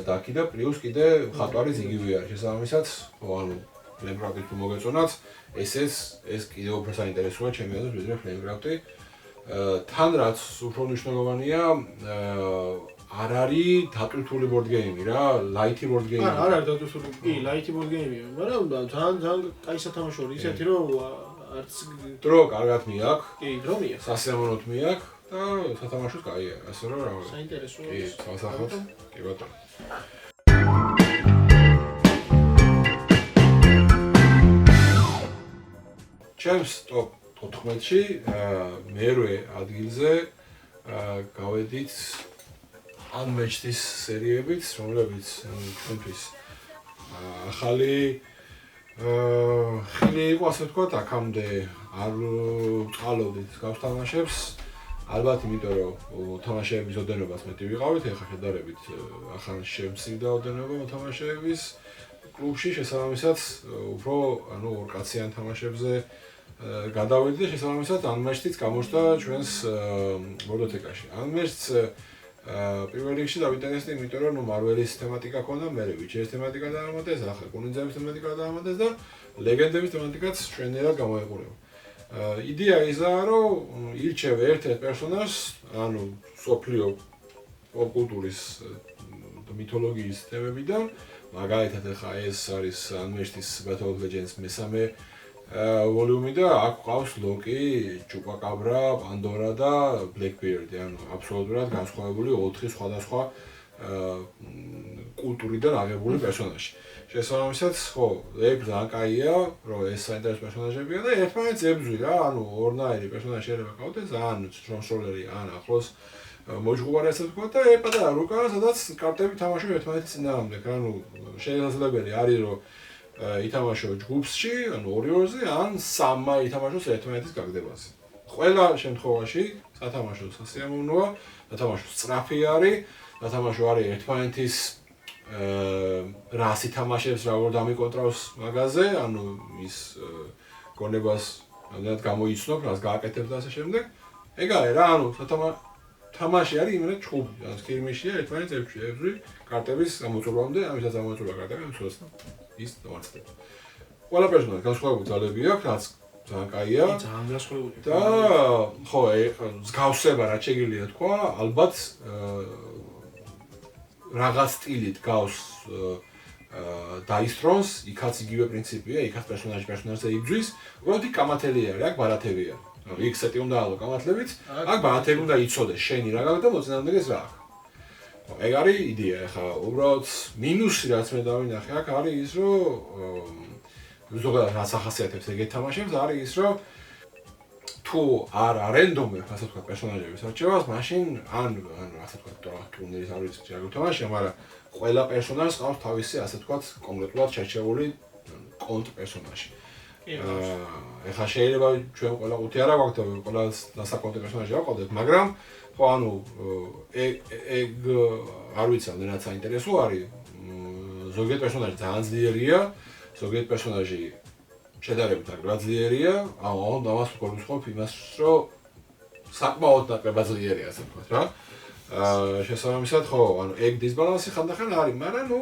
Ducky და პლუს კიდე ხატვარიც იგივე არის შესაბამისად ხო ანუ Flamecraft-ი თუ მოგეწონათ ეს კიდე უფრო საინტერესოა ჩემი აზრით ვიდრე Flamecraft-ი თან რაც უფრო მნიშვნელოვანია არ არის დატვირთული board game-ი რა, light board game-ი. არ არის დატვირთული, კი, light board game-ია, მაგრამ ძალიან კაი სათამაშო არის, ისეთი რომ არც დრო კარგად მიაქვს. კი, დრო მიაქვს. სასიამოვნოდ მიაქვს და სათამაშოც კაია, ასე რომ რა. საინტერესოა. კი, თვალსაჩინო. კი ბატონო. ჩემს top 14-ში მერვე ადგილზე გავედით Unmatched-ის სერიებით, რომლებიც ჩვენთვის ახალი ხილი იყო, ასე ვთქვათ, აქამდე არ ვწყალობდით გავს თამაშებს. ალბათ იმიტომ რომ თამაშების ოდენობას მეტი ვიყავით, ეხლა შედარებით ახალ შემცირდა ოდენობა თამაშების კლუბში, შესაბამისად, უფრო ანუ ორ კაციან თამაშებზე გადავიდი და შესაბამისად Unmatched-იც გამოჩნდა ჩვენს ბორდოთეკაში. Unmatched პირველ რიგში დავიტანეს იმიტომ რომ Marvel-ის თემატიკა ქონდა, მე Witcher-ის თემატიკა დაამატეს, ახლა კუნძულების თემატიკა დაამატეს და ლეგენდების თემატიკაც ჩვენერად გამოიყურება. იდეა ისაა რომ ირჩევ ერთ-ერთ პერსონაჟს, ანუ სოფლიო პოპკულტურის მითოლოგიის თემებიდან, მაგალითად ახლა ეს არის Unmatched-ის Battle of Legends მესამე ვოლიუმი და აქ ყავს ლოკი, ჩუპაკაბრა, პანდორა და ბლეკბიერდი, ანუ აბსოლუტურად განსხვავებული 4 სხვადასხვა კულტურიდან აღებული პერსონაჟი. შესაბამისად, ხო, ეგ ძალიან კაია, რომ ეს საინტერესო პერსონაჟებია და ერთმანეთს ებრძვი რა, ანუ ორნაირი პერსონაჟი შეიძლება ყავდეს, ან შრომშროლერი, ან ახლოს მოჯღუბარი ასე ვთქვა და პატარა რუკა, სადაც კარტები თამაშობ ერთმანეთის წინააღმდეგ, ანუ შესაძლებელი არის რომ ითამაშო ჯგუფში, ანუ 2-2-ზე, ან 3-მა ითამაშოს ერთმანეთის გაგდებაზე. ყველა შემთხვევაში სათამაშო სასიამოვნოა, სათამაშო სწრაფი არის, სათამაშო არის ერთმანეთის რას ითამაშებს, როგორ დამიკონტრავს მაგაზე, ანუ ის გონებას რამდენად გამოიცნობ, რას გააკეთებს და ასე შემდეგ. ეგ არის რა, ანუ თამაში არის იმენა ჩხუბი, ანუ სკირმიშია ერთმანეთს ებრძვი კარტების გამოწვევამდე, ამისაც გამოწვევა კარტები ამის ის დავარცხდება. ყველა პერსონაჟი განსხვავებული ძალები აქვს, რაც ძალიან კაია. ძალიან განსხვავებული. და ხო, მსგავსება რაც შეგიძლია თქვა, ალბათ რაღაც სტილით გავს Dice Thrones, იქაც იგივე პრინციპია, იქაც პერსონაჟზე იბძვის, უბრალოდ იქ კამათელი არის, აქ ბარათები არის. ანუ იქ სეტი უნდა ალო კამათლებით, აქ ბარათები უნდა იცოდეს შენი რა გაქვს და მოწინააღმდეგეს რა აქვს. ეგ არის იდეა, ახლა უბრალოდ მინუსი რაც მე დავინახე აქ არის ის, რომ ზოგადად რაც ახასიათებს ეგეთ თამაშებს არის ის, რომ თუ არ არენდომებ, ასე ვთქვათ, პერსონაჟების არჩევას, მაშინ ან ასე ვთქვათ, ტურნირის არ ვიცი რა გითამაშია, მაგრამ ყველა პერსონაჟს ყავს თავისი, ასე ვთქვათ, კონკრეტულად შერჩეული კონტ პერსონაჟი. ეხლა შეიძლება ჩვენ ყველა ყუთი არა გვაქვს და ყველა დასაკონტე პერსონაჟი არ ყავდეთ, მაგრამ ხო, ანუ ეგ არ ვიცი, რამდენად საინტერესო არის. ზოგიერთ პერსონაჟი ძალიან ძლიერია, ზოგიერთ პერსონაჟი შედარებით ნაკლებად ძლიერია, ანუ ამას ვგულისხმობ იმას, რომ საკმაოდ ნაკლებად ძლიერია, ასე ვთქვათ რა. შესაბამისად, ხო, ანუ ეგ დისბალანსი ხანდახან არის, მაგრამ ნუ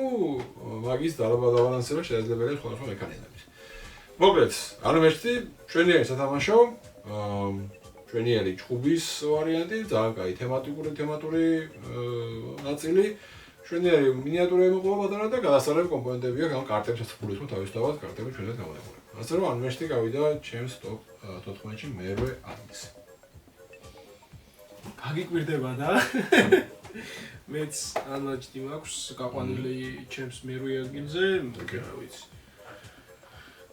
მაგის დაბალანსება შესაძლებელია სხვადასხვა მექანიზმებით. მოკლედ, Unmatched ჩვენიერი სათამაშო, ჩვენიერი ჯგუფის ვარიანტი, ძალიან კაი თემატური ნაწილი. ჩვენიერი მინიატურები მოყვა პატარა და გადასწორებული კომპონენტები აქვს, ან კარტებსაც ვგულისხმობ თავისთავად, კარტები ჩვენად გამოიყურება. ასე რომ Unmatched გავიდა ჩემს ტოპ 14-ში მერვე ადგილზე. გაგიკვირდება და მეც Unmatched მაქვს გაყვანილი ჩემს მერვე ადგილზე, რა ვიცი.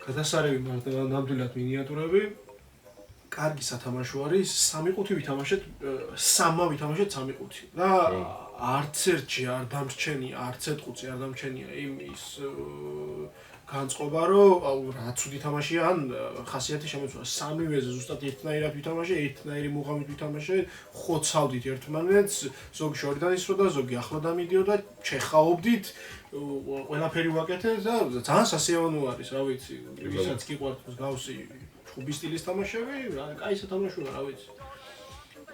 გადასარევი ნამდვილად მინიატურები. კარგი სათამაშო არის, 3 ყუთი ვითამაშეთ, 3-მა ვითამაშეთ 3 ყუთი. და არც ერთში არ დამრჩენია, არც ერთ ყუთი არ დამრჩენია იმის განწყობა, რომ რა ცუდი თამაშია, ან ხასიათი შემოწვა. 3-ვეზე ზუსტად ერთნაირად ვითამაშე, ერთნაირი მუღამით ვითამაშე, ხოცავდით ერთმანეთს, ზოგი შორიდან ისროდა, ზოგი ახლა დამიდიოდა, ჩეხაობდით, ყველაფერი ვაკეთეთ და ძალიან სასიამოვნო არის, რა ვიცი, ვისაც გიყვართ მსგავსი ჩხუბის სტილის თამაშები, რა კაი სათამაშოა, რა ვიცი.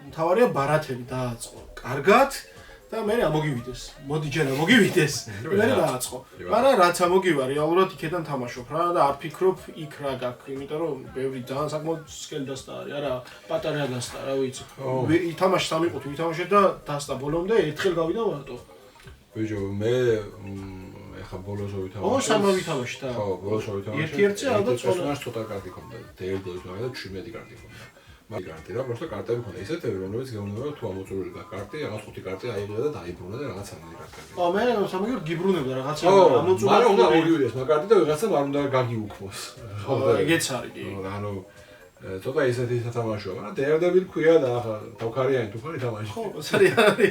მთავარია ბარათები დააწყო. კარგად და მე ამოგივიდეს. მოდი ჯერ ამოგივიდეს. მე დააწყო. მაგრამ რაც ამოგივა, რეალურად იქიდან თამაშობ რა და არ ფიქრობ იქ რა გაქვს, იმიტომ რომ ბევრი ძალიან საკმაოდ სკელდასტა არის, არა, პატარა დასტა, რა ვიცი. ითამაშე 3 ყუთი, ვითამაშე და დასტა ბოლომდე ერთხელ გავიდა მარტო. ბიჭო, მე ეხა ბოლოს ვითამაშე. ო, 3 ვითამაშე და. ხო, ბოლოს ვითამაშე. ერთ-ერთზე ალბათ პერსონაჟს ცოტა კარტი ქონდა. დეერბოლის მაგალითად 17 კარტი ქონდა. მაგ კარტი რა, просто კარტები ქონდა ისეთები, რომლებიც გეუბნება თუ ამოწურული კარტი, რაღაც 5 კარტი აიღია და დაიბრუნა და რაღაც ამოდი კარტი. მე სამაგერ გიბრუნებდა რაღაცა ამოწურული. მაგრამ უნდა მოგივიდეს მაგ კარტი და ვიღაცამ არ უნდა გაგიუქმოს. ეგეც არის კი. ანუ ცოტა ისეთი სათამაშოა, მაგრამ დეერდები ქვია და ახლა თავქარიანი თუ ხარ ითამაში. ხო, სარიალი.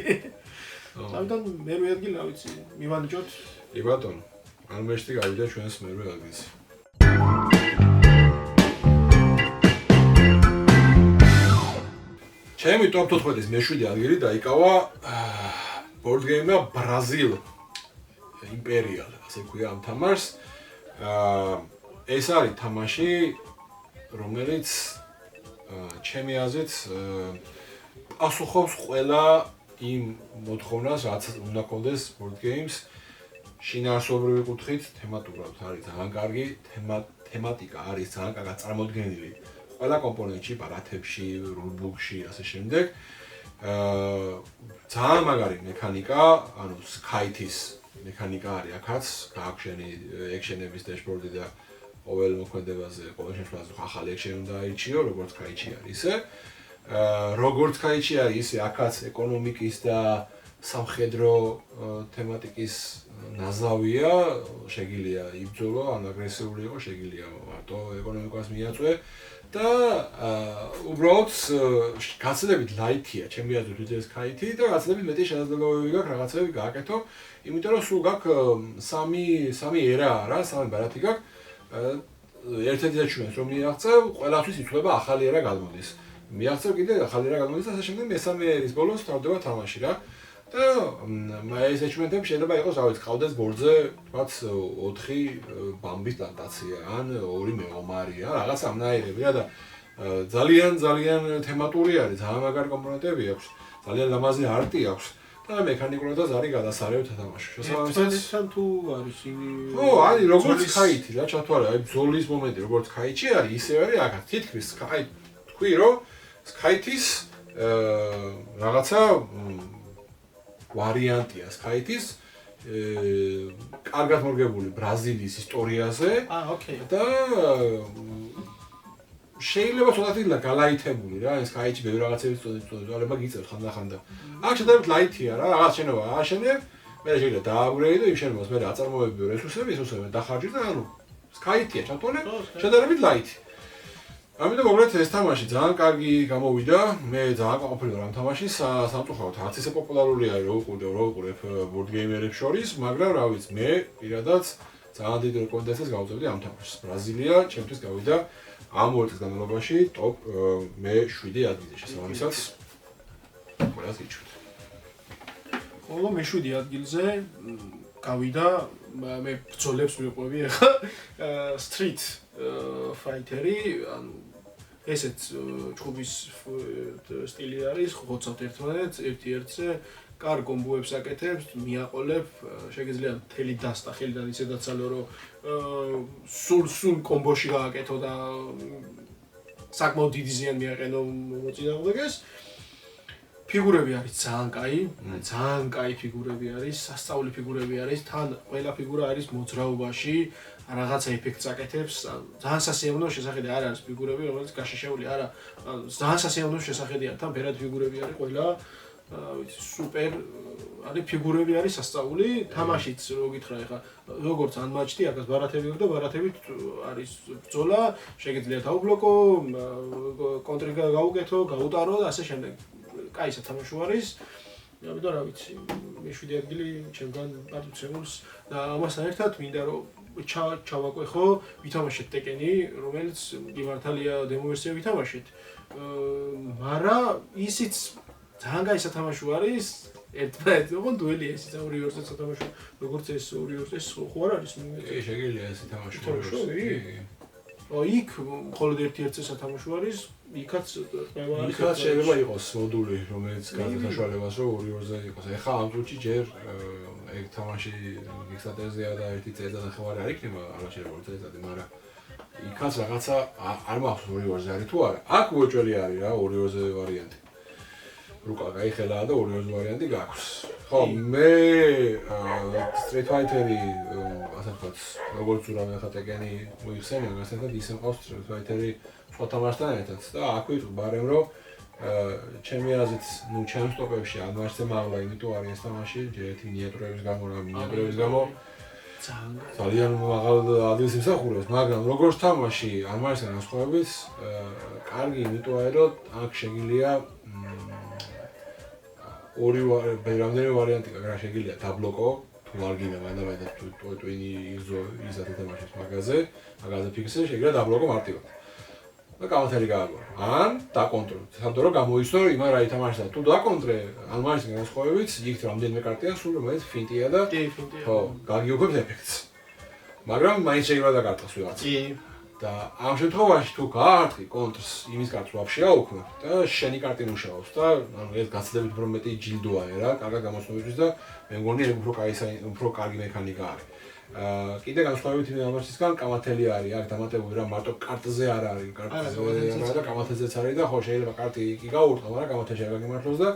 ამიტომ მერვე ადგილი რა ვიცი, მივანიჭოთ. კი ბატონო, Unmatched გავიდა ჩვენს მერვე ადგილზე. ჩემი ტოპ 14-ის მე-7 ადგილი დაიკავა board game-ა Brazil Imperial, ასე ქვია ამ თამაშს. ეს არის თამაში, რომელიც ჩემი აზრით პასუხობს ყველა იმ მოთხოვნას, რაც უნდა კონდეს board games შინაარსობრივი კუთხით, თემატურად არის ძალიან კარგი, თემატიკა არის ძალიან კარგად წარმოდგენილი ყველა კომპონენტში, ბარათებში, რულბუქში, ასე შემდეგ. ძალიან მაგარი მექანიკა, ანუ Skytis მექანიკა არის აქაც, გააქვშენი ექშენების დაშბორდი და ყოველ მოქმედებაზე, ყოველ შემთხვევაში ახალი ექშენი უნდა აირჩიო, როგორც Skychi არის ისე. როგორც Skychi არის ისე, აქაც ეკონომიკის და სამხედრო თემატიკის ნაზავია, შეგიძლია იბრძოლო, ან აგრესიული იყო, შეგიძლია მარტო ეკონომიკას მიაწვე და უბრალოდ გაცილებით ლაითია, ჩემი აზრით ვიდეს Skychi და გაცილებით მეტი შესაძლებლობები გაქვს რაღაცები გააკეთო, იმიტომ რომ სულ გაქვს სამი ერა არა, სამი ბარათი გაქვს. ერთ-ერთი დაჩვენს რომ მიაღწევ, ყველასთვის იცვლება ახალი ერა გადმოდის. მიაღწევ კიდე ახალი ერა გადმოდის, ასე შემდეგ მესამე ერის ბოლოს თავდება თამაში რა. და ეს ეჩვენთები შეიძლება იყოს, რა ვიცი, ყავდეს ბორდზე, თქვათ 4 ბამბის პლანტაცია ან 2 მეომარი რა, რაღაც ამნაირებია და ძალიან თემატური არის, ძალიან მაგარი კომპონენტები აქვს, ძალიან ლამაზი არტი აქვს და მექანიკურადაც არის გადასარევი თამაში. შესაბამისად თუ არის ხო, არის როგორც Skychi რა, ჩათვალე, აი ბრძოლის მომენტი როგორც Skychi არის, ისე არის აქაც. თითქმის თქვი რომ Skytis რაღაცა ვარიანტია Skytis კარგად მორგებული ბრაზილიის ისტორიაზე და შეიძლება ცოტათი გალაითებული რა, ეს Skychi ბევრი რაღაცების წოდება გიწევს ხანდახან და აქ შედარებით ლაითია რა, რაღაც შენობა ააშენებ, მე შეიძლება დააბრუნე და იმ შენობას მე აწარმოებები რესურსები დახარჯი და ანუ Skychi-ია ჩათვალე, შედარებით ლაითი. ამიტომ მოგლეთ ეს თამაში ძალიან კარგი გამოვიდა. მე ძალიან გაყოფილი ვარ ამ თამაშის. სამწუხაროდ არც ისე პოპულარული არის რო ვიყურებ board gamer-ებს შორის, მაგრამ რა ვიცი, მე პირადად ძალიან დიდ რეკომენდაციას გავუწევდი ამ თამაშს. ბრაზილია ჩემთვის გავიდა ამ 2 წლის განმავლობაში ტოპ მე-7 ადგილზე შესაბამისად. ყველას გიჩვენე. ხოლო მე-7 ადგილზე გავიდა მე ბრძოლებს მივყვები ახლა Street Fighter-ი, ანუ ესეც ჩხუბის სტილი არის, ხოცავთ ერთმანეთს, ერთ-ერთზე, კარგ კომბოებს აკეთებს, მიაყოლებ, შეგიძლია მთელი დასტა ხელიდან ისე დაცალო, რომ სულ კომბოში გააკეთო და საკმაოდ დიდი ზიანი მიაყენო მოწინააღმდეგეს. ფიგურები არის ძალიან კაი ფიგურები არის, სასწაული ფიგურები არის, თან ყველა ფიგურა არის მოძრაობაში, რაღაცა ეფექტს აკეთებს, ძალიან სასიამოვნო შესახედი არ არის ფიგურები, რომელიც გაშიშეული არა, ძალიან სასიამოვნო შესახედია, თან ფერად ფიგურები არის ყველა, ვიცი, სუპერ არის ფიგურები არის სასწაული, თამაშიც რო გითხრა ეხა, როგორც Unmatched-ი, აქაც ბარათები აქვს და ბარათებით არის ბრძოლა, შეგიძლია დაუბლოკო, კონტრი გაუკეთო, გაუტარო და ასე შემდეგ. კაი სათამაშო არის. ამიტომ რა ვიცი, მე-7 ადგილი ჩემგან პარტიციპულს და ამასთან ერთად მინდა რომ ჩავაკვეხო, ვითამაშეთ Tekken-ი, რომელიც მიმართალია დემო ვერსია ვითამაშეთ. მაგრამ ისიც ძალიან კაი სათამაშო არის. ერთმანეთს ოღონდ დუელი ესეც ორი-ორზე სათამაშო, როგორც ეს ორი-ორზე ხო არ არის? შეგიძლია ეს თამაში. იქ მხოლოდ ერთ-ერთი სათამაშო არის. იქაც შეიძლება იყოს მოდული, რომელიც გადის საშუალებას, რომ 2-2-ზე იყოს. ეხლა ამ წუთში ჯერ ეგ თამაში Kickstarter-ზეა და 1 წელიწადნახევარი არ იქნება, არა შეიძლება 2 წელიწადი, მაგრამ იქაც რაღაცა არ მახსოვს 2-2-ზე არის თუ არა. აქ უეჭველი არის რა 2-2-ზე ვარიანტი. რუკა გაიხელა და 2-2-ზე ვარიანტი გაქვს. ხო, მე Street Fighter-ი ასე ვთქვათ, როგორც ურავი ახლა Tekken-ი მოიხსენია, გასაგებად ისე მყავს Street Fighter-ი სხვა თამაშთან ერთად და აქ ვიტყვი ბარემ რომ ჩემი აზრით, ჩემს ტოპებში Unmatched-ზე მაღლა, იმიტომ არის ეს თამაში, ერთი მინიატურების გამო ძალიან მაღალ ადგილს იმსახურებს, მაგრამ როგორც თამაში Unmatched-დან განსხვავებით, კარგი იმიტომ არის, რომ აქ შეგიძლია რამდენიმე ვარიანტი გაქვს, შეგიძლია დაბლოკო, თუ არ გინდა მანდ-მანდ ტვინი იზათ ეთამაშებს მაგაზე ფიქსე, შეგიძლია დაბლოკო მარტივად. და კაუნტერი გააგო. ან დაკონტროლ. სადღაც რომ გამოისო იმან რა ითამაშა. თუ დაკონტრე, Unmatched-დან განსხვავებით, იქ რამდენიმე კარტია სულ რომელიც ფინტია და ხო, გაგიუქებს ეფექტს. მაგრამ მაინც შეიძლება დაკარტოს ვიღაც. და ამ შემთხვევაში თუ გაარტყი კონტრს იმის კარტს ვაფშე აუქმებ და შენი კარტი მუშაობს და ანუ ეს გაცილებით უფრო მეტი ჯილდოა რა, კარგად გამოსნობისთვის და მე მგონი ეგ უფრო კარგი მექანიკა არის. კიდე განსხვავებით იმასისგან კამათელი არის, აქ დამატებული რა მარტო კარტზე არ არის, კარტზე და კამათეზეც არის და ხო შეიძლება კარტი კი გაურტყო, მაგრამ კამათაში არ გაგიმართლოს და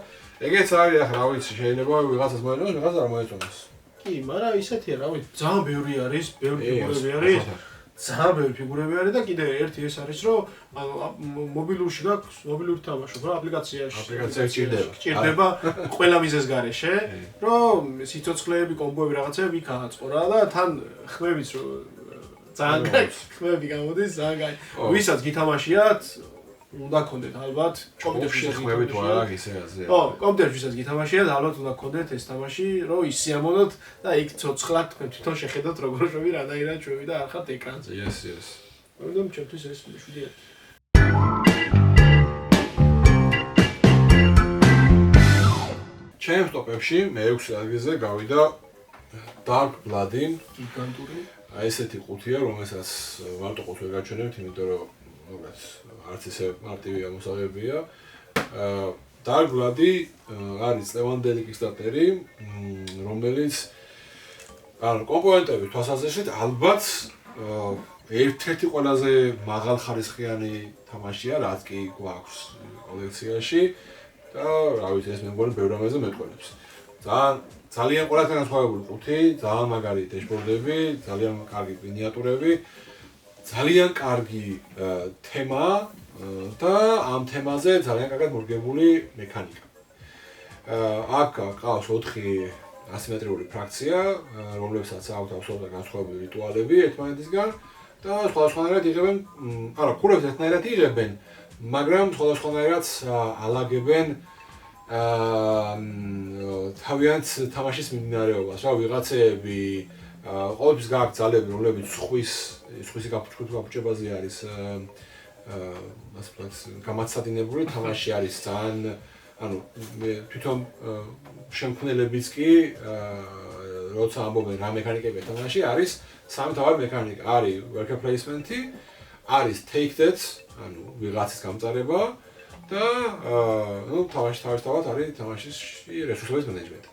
ეგეც არის ახლა რა ვიცი, შეიძლება ვიღაცას მოეწონოს, ვიღაცას არ მოეწონოს. კი, მაგრამ ისეთია, რა ვიცი, ძალიან ბევრი არის, ბევრი ფიგურები არის. ძალიან ბევრი ფიგურები არის და კიდე ერთი ეს არის, რომ მობილურში გაქვს, მობილური თამაშობ რა აპლიკაციაში. გჭირდება ყველა მიზეს გარეშე, რომ სიცოცხლეები, კომბოები რაღაცები იქ აღაწყო რა და თან ხმებიც რომ ძალიან გაქვს, ხმები გამოდის, ძალიან გაი. ვისაც გითამაშიათ, უნდა გქონდეთ ალბათ კომპიუტერში ხმები თუ არა ისე ასე. ხო, კომპიუტერშიც გითამაშიათ, ალბათ უნდა გქონდეთ ეს თამაში, რომ ისიამოვნოთ და იქ ცოცხლად თქვენ თვითონ შეხედოთ როგორ შვები, რანაირად შვები და არ ხართ ეკრანზე. Yes. რომ ჩემთვის ეს მშვიდია. ჩემს ტოპებში მე-6 ადგილზე გავიდა Dark Blood-ი. გიგანტური. აი ესეთი ყუთია, რომელსაც მარტო ყუთს ვერ გაჩვენებთ, იმიტომ რომ როგორც არც ისე მარტივი ამოსაღებია. Dark Blood-ი არის წლევანდელი Kickstarter-ი, რომელიც ანუ კომპონენტები თვალსაზრისით ალბათ ერთ-ერთი ყველაზე მაღალხარისხიანი თამაშია, რაც კი გვაქვს კოლექციაში და რა ვიცი, ეს მე მგონი ბევრ რამეზე მეტყველებს. ძალიან ყველასთან განსხვავებული ყუთი, ძალიან მაგარი დეშბორდები, ძალიან კარგი მინიატურები, ძალიან კარგი თემა და ამ თემაზე ძალიან კარგად მორგებული მექანიკა. აქ ყავს 4 ასიმეტრიული ფრაქცია, რომლებსაც აქვთ აბსოლუტურად განსხვავებული რიტუალები ერთმანეთისგან და სხვადასხვანაირად იღებენ, არა, ქურებს ერთნაირად იღებენ, მაგრამ სხვადასხვანაირად ალაგებენ თავიანთ თამაშის მიმდინარეობას. რა ვიღაცეები ყოველთვის გააქვთ ძალები, რომლებიც სხვისი გაფუჭებაზე არის ასე ვთქვათ, გამაცადინებული თამაში არის ძალიან ანუ თვითონ შემქმნელებიც კი როცა ამბობენ რა მექანიკებია თამაში არის სამი თავი მექანიკა არის worker placement-ი, არის take that, ანუ ვიღაცის გამწარება და ნუ თავისთავად არის თამაშის რესურსების მენეჯმენტი.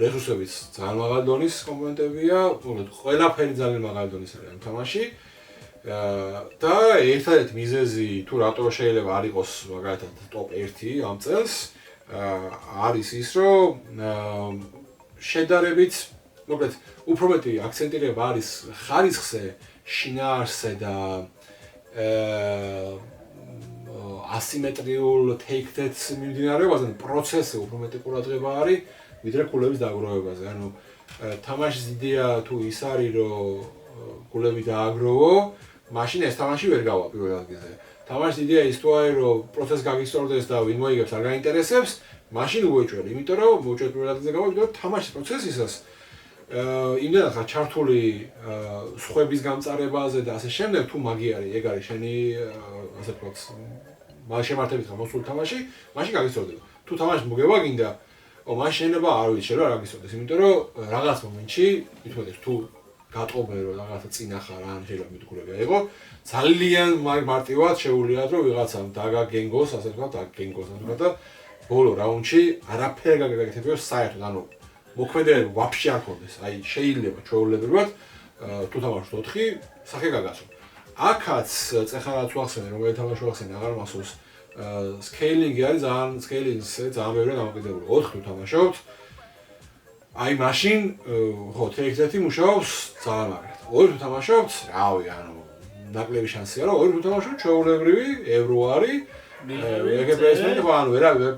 რესურსებიც ძალიან მაღალი დონის კომპონენტებია, ყველაფერი ძალიან მაღალი დონის არის ამ თამაში. და ერთადერთი მიზეზი თუ რატო შეიძლება არ იყოს მაგალითად top 1 ამ წელს არის ის, რომ შედარებით, მოკლედ, უფრო მეტი აქცენტირება არის ხარისხზე, შინაარსზე და ასიმეტრიულ take-that მიმდინარეობაზე, პროცესზე უფრო მეტი ყურადღება არის, ვიდრე ქულების დაგროვებაზე. ანუ თამაშის იდეა თუ ის არის, რომ ქულები დააგროვო, მაშინ ეს თამაში ვერ გავა პირველ ადგილზე. თამაშის იდეა ის თუ არის, რომ პროცესი გაგისწორდეს და ვინ მოიგებს არ გაინტერესებს, მაშინ უეჭველი, იმიტომ რომ მოუჭველი პირველ ადგილზე გავა, იმიტომ რომ თამაშის პროცესისას იმდენად ხარ ჩართული სხვების გამწარებაზე და ასე შემდეგ, თუ მაგი არის, ეგ არის შენი ასე ვთქვათ, შემართებით ხარ მოსული თამაში, მაშინ გაგისწორდება. თუ თამაში მოგება გინდა, მაშინ შეიძლება არ ვიცი, შეიძლება არ გაგისწორდეს, იმიტომ რომ რაღაც მომენტში, მithmetes თუ გატყობენ რომ რაღაცა წინა ხარ, ან შეიძლება მithmetes აიღო, ძალიან მარტივად შეუძლიათ რომ ვიღაცამ დაგაგენგოს, ასე ვთქვათ, დაგაგენგოს, ასე ვთქვათ და ბოლო რაუნდში არაფერი გაგაკეთებიოს საერთოდ, ანუ მოქმედებები ვაფშე არ ქონდეს. აი შეიძლება ჩვეულებრივად თუ თამაშობ 4 სახე გაგაცო. აქაც წეხარაც ვახსენე, რომელიც თამაში ვახსენე, აღარ მახსოვს. სკეილინგი არის ძალიან ბევრი დამოკიდებული. 4 თუ თამაშობთ. აი მაშინ ხო, take-that-ი მუშაობს ძალიან მაგრად. 2 თუ თამაშობთ, რავი, ანუ ნაკლები შანსია, რომ 2 თუ თამაშობთ, ჩვეულებრივი ევრო არის. ეგებესმენ და ანუ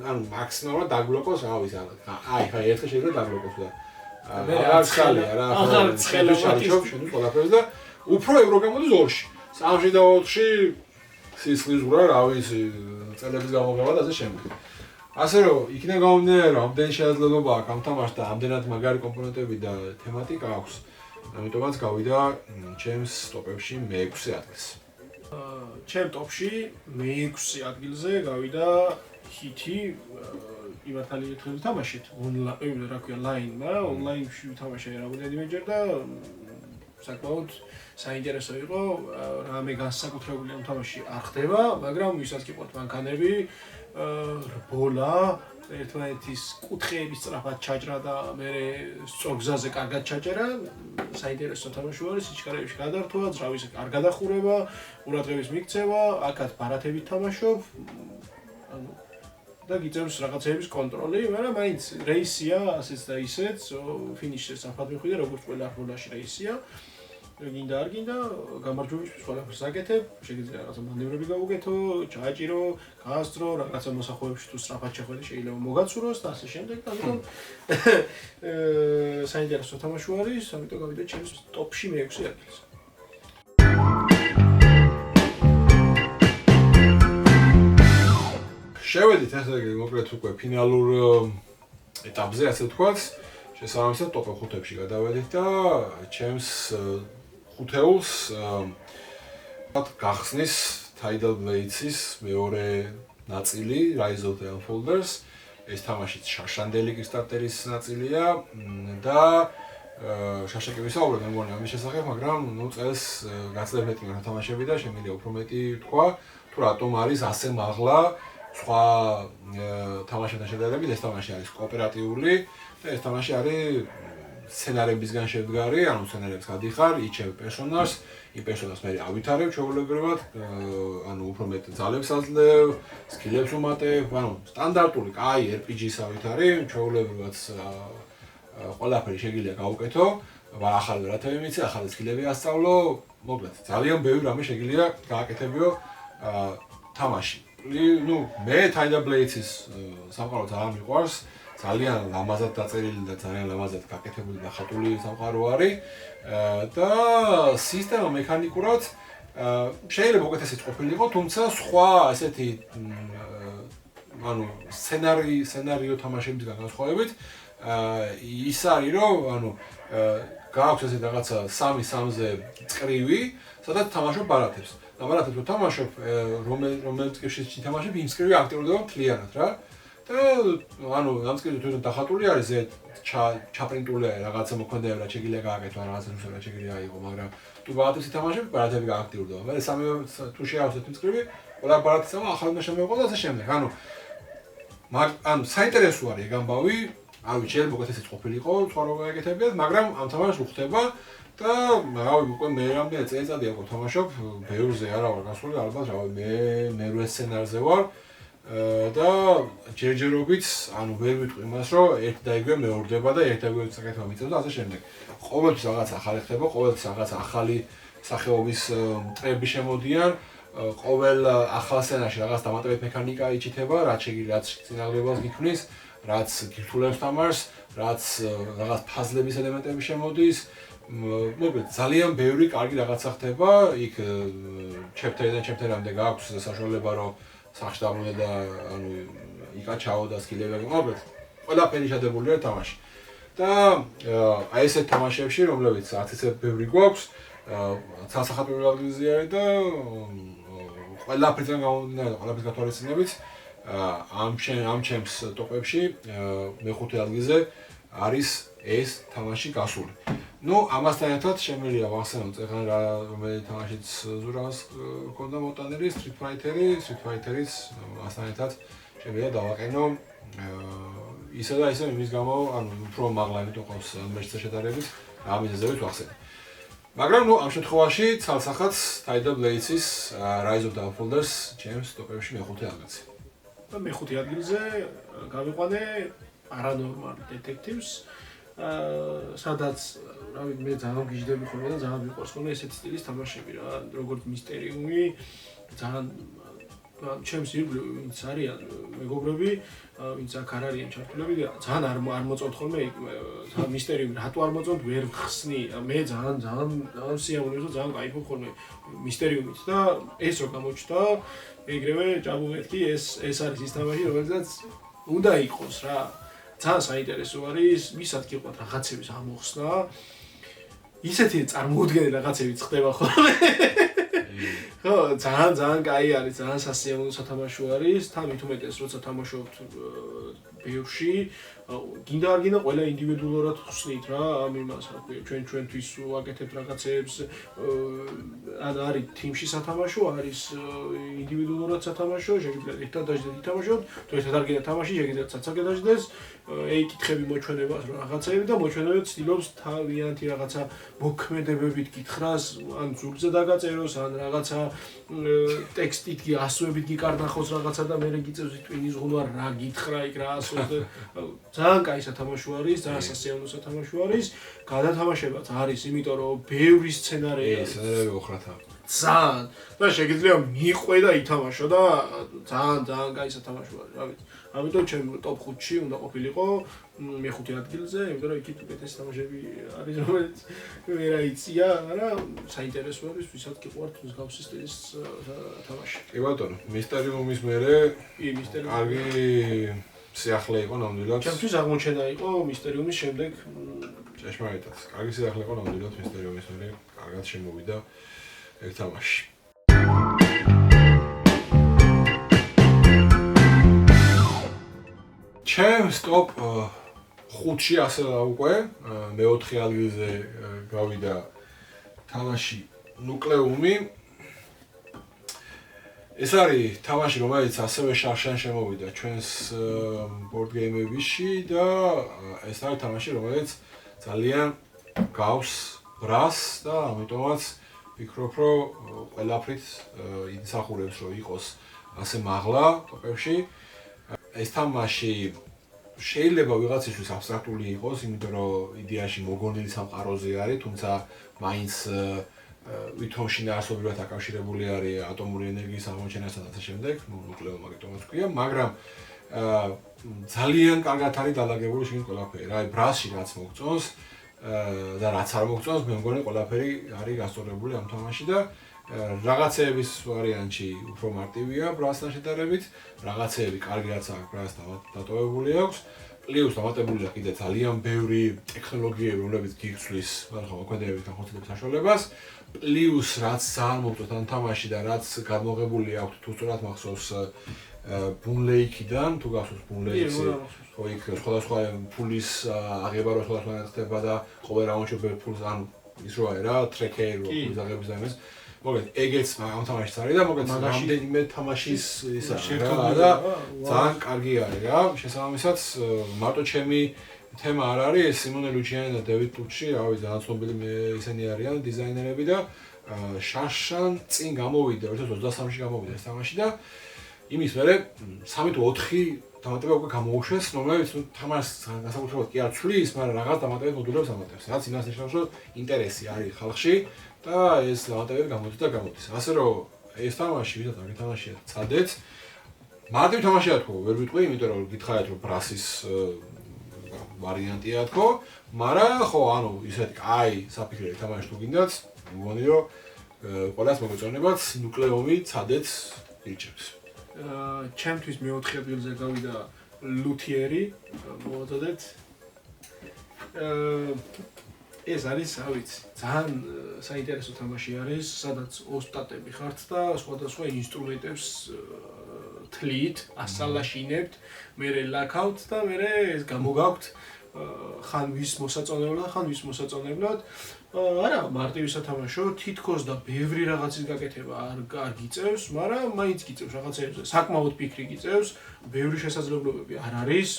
ანუ მაქსიმალურად დაგბლოკოს, რა ვიცი, აი ხა ერთხელ შეიძლება დაგბლოკოს და აღარ ხალია რა, აღარ ცხელა შარჩობ შენ ყველაფერს და უფრო ევრო გამოდის 2-ში. 3-ში და 4-ში სისხლის ზღვრა, რა ვიცი, წელების გამოღება და ასე შემდეგ. ასე რომ, იქნება გამომდინარე, რომ ამდენი შესაძლებლობა აქვს ამ თამაშს და ამდენად მაგარი კომპონენტები და თემატიკა აქვს. ამიტომაც გავიდა ჩემს ტოპებში მე-6 ადგილს. ჩემ ტოპში მე-6 ადგილზე გავიდა ჰითი იმათალი ერთხელ თამაშით, ონლაინ, რა ქვია, ლაინ, მაგრამ ონლაინში ვთამაშე რამდენიმეჯერ და საკმაოდ საინტერესო იყო, რამე განსაკუთრებული ამ თამაში არ ხდება, მაგრამ ვისაც გიყვართ მანქანები, რბოლა, ერთმანეთის კუთხეების სწრაფად ჩაჭრა და მე სწორგზაზე კარგად ჩაჭერა, საინტერესო თამაში არის, სიჩქარეებში გადართვა, ძრავის არ გადახურება, ყურადღების მიქცევა, აქაც ბარათებით თამაშობ, ანუ და გიწევს რაღაცების კონტროლი, მაგრამ მაინც რეისია, ასეც და ისეც, ფინიშზე საფრთხე მიხვიდე, როგორც ყველა რბოლაში რეისია. გინდა არ გინდა, გამარჯვებისთვის ყველაფერს აკეთებ, შეგიძლია რაღაცა მანევრები გავუკეთო, ჩააჭირო, გაასწრო, რაღაცა მოსახვეებში თუ სწრაფად შეხვედე შეიძლება მოგაცუროს და ასე შემდეგ, ამიტომ საინტერესო თამაში არის, ამიტომ გავიდე ჩემს ტოპში მე-6 ადგილზე. შევედით ესე იგი მოკლედ უკვე ფინალურ ეტაპზე, ასე ვთქვათ, შესაბამისად ტოპ 5-ში გადავედით და ჩემს ხუთეულს გახსნის Tidal Blades-ის მეორე ნაწილი Rise of the Unfolders. ეს თამაშიც შაშანდელი Kickstarter-ის ნაწილია და შაშა კი ვისაუბრებ მე მგონი ამის შესახებ, მაგრამ ნუ წელს გაცილებით მეტი მართლა თამაშები და შემიძლია უფრო მეტი თქვა, თუ რატომ არის ასე მაღლა სხვა თამაშებთან შედარებით. ეს თამაში არის კოოპერატიული და ეს თამაში არის სცენარებისგან შედგარი, ანუ სცენარებს გადიხარ, იჩევ პერსონაჟს, იმ პერსონაჟს მე ავითარებ ჩვეულებრივად, ანუ უფრო მეტ ძალებს აძლევ, სკილებს უმატებ, ანუ სტანდარტული, კაი RPG-ის ავითარებ, ჩვეულებრივად ყველაფერი შეგიძლია გავუკეთო, ახალი ვერათები მიცე, ახალი სკილები ასწავლო, მოკლედ ძალიან ბევრი რამე შეგიძლია გააკეთებიო თამაში. ნუ მე Tidal Blades-ის სამყარო ძალიან მიყვარს, ძალიან ლამაზად დაწერილი და ძალიან ლამაზად გაკეთებული და ხატული სამყარო არის და სისტემა მექანიკურად შეიძლება უკეთესიც ყოფილიყო, თუმცა სხვა ესეთი ანუ სცენარიო თამაშებისგან განსხვავებით ის არის რომ ანუ გააქვს ესე რაღაცა 3-3-ზე წკრივი, სადაც თამაშობ ბარათებს. და ბარათებს რო თამაშობ, რომელიც კეშში თამაშობ, იმ წკრივი აქტიურდება მთლიანად რა. და ანუ ამ წკრივი თვითონ დახატული არის, ზე ჩაპრინტული რაღაცა მოქმედებები რა შეგიძლია გააკეთო, რაღაცა რა შეგიძლია აიღო, მაგრამ თუ ბარათებს ითამაშებ, ბარათები გააქტიურდება. მე სამი თუ შეავსეთ იმ წკრივი, ყველა ბარათი წავა, ახალი უნდა შემოიღო და ასე შემდეგ. ანუ საინტერესო არის ეგ ამბავი. ავი შეიძლება უკეთესიც ყოფილიყო, სხვა რო გააკეთებიათ, მაგრამ ამ თამაშს უხდება და რავი, უკვე მე რამდენი წელიწადია უკვე თამაშობ, ბევრზე არა ვარ გასული, ალბათ რავი, მე 8 სცენარზე ვარ და ჯერჯერობით, ანუ ვერ ვიტყვი იმას, რომ ერთ და იგივე მეორდება და ერთ და იგივე საკითხვა მიწევს და ასე შემდეგ. ყოველთვის რაღაც ახალი ხდება, ყოველთვის რაღაც ახალი სახეობის მტრები შემოდიან, ყოველ ახალ სცენარში რაღაც დამატებით მექანიკა იჩითება, რაც წინაღლებას გიქმნის, რაც გირთულებს თამაშს, რაც რაღაც ფაზლების ელემენტები შემოდის. მოკლედ ძალიან ბევრი კარგი რაღაცა ხდება, იქ ჩეპტერიდან ჩეპტერამდე გააქვს საშუალება რომ სახში დაბრუნდე და ანუ იკაჩაო და სკილები მოკლედ ყველაფერი შედებულია თამაში. და აი ესეთ თამაშებში, რომლებიც არც ისე ბევრი გვაქვს, სასახატურო ადგილზე არის და ყველაფერთან გამომდინარე და ყველაფრის გათვალისწინებით ამ ჩემს ტოპებში მე-5 ადგილზე არის ეს თამაში გასული. ნუ ამასთან ერთად შემიძლია ვახსენოთ ეხლა რომელი თამაშიც ზურავს ქონდა მოტანილი Street Fighter-ის ამასთან ერთად შემიძლია დავაყენო ისე და ისე იმის გამო, ანუ უფრო მაღლა იმიტომ ყავს მერჩზე შედარებით, ამიზეზებით ვახსენე. მაგრამ ნუ ამ შემთხვევაში ცალსახაც Tidal Blades-ის Rise of the Unfolders ჩემს ტოპებში მე-5 ადგილზე. და მე-5 ადგილზე გავიყვანე Paranormal Detectives, სადაც რავი მე ძალიან გიждდები ხოლმე და ძალიან მიყვარს ხოლმე ესეთი სტილის თამაშები რა, როგორც მისტერიუმი, ძალიან ჩემს ირგვლივ ვინც არიან მეგობრები, ვინც აქ არ არიან ჩართულები, ძალიან არ მოწონთ ხოლმე მისტერიუმი, რატო არ მოწონთ, ვერ ხსნი, მე ძალიან სიამოვნებსა ძალიან кайფობ ხოლმე მისტერიუმით და ეს რო გამოჩნდა, ეგრევე ჭაბუვეთკი ეს არის ის თამაში, რომელსაც უნდა იყოს რა. ძალიან საინტერესო არის, ვისაც გიყვართ რაღაცების ამოხსნა. ისეთი წარმოუდგენელი რაღაცებიც ხდება ხოლმე. ხო, ძალიან კაი არის, ძალიან სასიამოვნო სათამაშო არის, თან მით უმეტეს როცა თამაშობთ ბევრში, გინდა არ გინდა ყველა ინდივიდუალურად ხსნით რა, ამ იმას, რა ქვია, ჩვენთვის ვაკეთებთ რაღაცეებს, არის თიმში სათამაშო, არის ინდივიდუალურად სათამაშო, შეგიძლიათ ერთად დაждდეთ ითამაშოთ, თუ ერთად არ გინდა თამაში, შეგიძლიათ ცაცაკე დაждდეს, კითხები მოჩვენებას რა რაღაცეები და მოჩვენებად ცდილობს თავიანთი რაღაცა მოქმედებებით გითხრას, ან ზურგზე დაგაწეროს, ან რაღაცა ტექსტით ასოებით გიკარნახოს რაღაცა და მერე გიწევს ტვინის ღუნვა რა გითხრა იქ რა ასოს და ძალიან კაი სათამაშო არის, ძალიან სასიამოვნო სათამაშო არის, გადათამაშებაც არის, იმიტომ რომ ბევრი სცენარია ოხრათა. ძალიან და შეგიძლია მიყვე და ითამაშო და ძალიან კაი სათამაშო არის, რა ვიცი. ამიტომ ჩემ ტოპ 5-ში უნდა ყოფილიყო მეხუთე ადგილზე, იმიტომ რომ იქით უკეთესი თამაშები არის, რომელიც ვერ აიწია, მაგრამ საინტერესო არის, ვისაც გიყვართ მსგავსი სტილის თამაში. კი ბატონო, მისტერიუმის მერე კარგი სიახლე იყო ნამდვილად. ჩემთვის აღმოჩენა იყო მისტერიუმის შემდეგ ჭეშმარიტად. კარგი სიახლე იყო ნამდვილად მისტერიუმის მერე, კარგად შემოვიდა ერთ თამაში. ჩემს ტოპ 5-ში ასე უკვე მეოთხე ადგილზე გავიდა თამაში ნუკლეუმი. ეს არის თამაში, რომელიც ასევე შარშან შემოვიდა ჩვენს ბორდ გეიმებიში და ეს არის თამაში, რომელიც ძალიან გავს ბრას და ამიტომაც ვფიქრობ, რომ ყველაფრით იმსახურებს, რომ იყოს ასე მაღლა ტოპებში. ეს თამაში შეიძლება ვიღაცისთვის აბსტრაქტული იყოს, იმიტომ რომ იდეაში მოგონილი სამყაროზე არის, თუმცა მაინც ვითომ შინაარსობრივად დაკავშირებული არის ატომური ენერგიის აღმოჩენასთან და ასე შემდეგ, ნუკლეუმი მაგიტომაც ქვია, მაგრამ ძალიან კარგად არის დალაგებული შეგიძლიათ ყველაფერი. რა, ბრასში რაც მოგწონს და რაც არ მოგწონს, მე მგონი ყველაფერი არის გასწორებული ამ თამაში და რაღაცეების ვარიანტში უფრო მარტივია ბრასთან შედარებით, რაღაცეები კარგიაც აქვს ბრასთან დატოვებული აქვს. პლუს დამატებულია კიდე ძალიან ბევრი ტექნოლოგიები, რომლებიც გიგრძლის მოქმედებების განხორციელების საშუალებას. პლუს რაც ძალიან მოგწონს ამ თამაში და რაც გადმოღებული აქვს თუ სწორად მახსოვს ბუნლეიქიდან, თუ გახსოვს ბუნლეიქზე, ხო იქ სხვადასხვა ფულის აღება რო სხვადასხვა ხდება და ყოველ რაუნდში ბევრ ფულს ანუ ის როა რა, ტრეკერი რო ფულის აღების და იმას. მოგეთ, ეგეც ამ თამაშიც არის და მოგეთ რამდენიმე თამაშის ისა რა და ძალიან კარგი არის რა. შესაბამისად, მარტო ჩემი თემა არ არის, ეს სიმონე ლუჩიანი და დევიდ ტუჩი, რავი, ძალიან ცნობილი ისინი არიან დიზაინერები და შარშან წინ გამოვიდა, 2023-ში გამოვიდა ეს თამაში და იმის მერე 3 თუ 4 დამატება უკვე გამოუშვეს, რომელიც თამაშს განსაკუთრებულად კი არ ცვლის, მაგრამ რაღაც დამატებებს მოდულებს ამატებს. რაც იმას ნიშნავს, რომ ინტერესი არის ხალხში და ეს დამატებები გამოდის და გამოდის. ასე რომ ეს თამაში ვისაც არ გითამაშიათ, ცადეთ. მარტივ თამაშია თქო, ვერ ვიტყვი, იმიტომ რომ გითხარით რომ ბრასის ვარიანტია თქო, მაგრამ ხო, ანუ ისეთი კაი საფიქრე თამაში თუ გინდათ, მგონი რომ ყველას მოგეწონებათ ნუკლეუმი ცადეთ ირჩევს. ჩემთვის მეოთხე ადგილზე გავიდა ლუთიერი, მოვაწოდეთ. ეს არის, რა ვიცი, ძალიან საინტერესო თამაში არის, სადაც ოსტატები ხართ და სხვადასხვა ინსტრუმენტებს თლით, ასალაშინებთ, მერე ლაქავთ და მერე ეს გამოგაქვთ ხან ვის მოსაწონებლად, ხან ვის მოსაწონებლად. არა, მარტივი სათამაშო, თითქოს და ბევრი რაღაცის გაკეთება არ გიწევს, მაგრამ მაინც გიწევს რაღაცეებზე. საკმაოდ ფიქრი გიწევს, ბევრი შესაძლებლობები არ არის,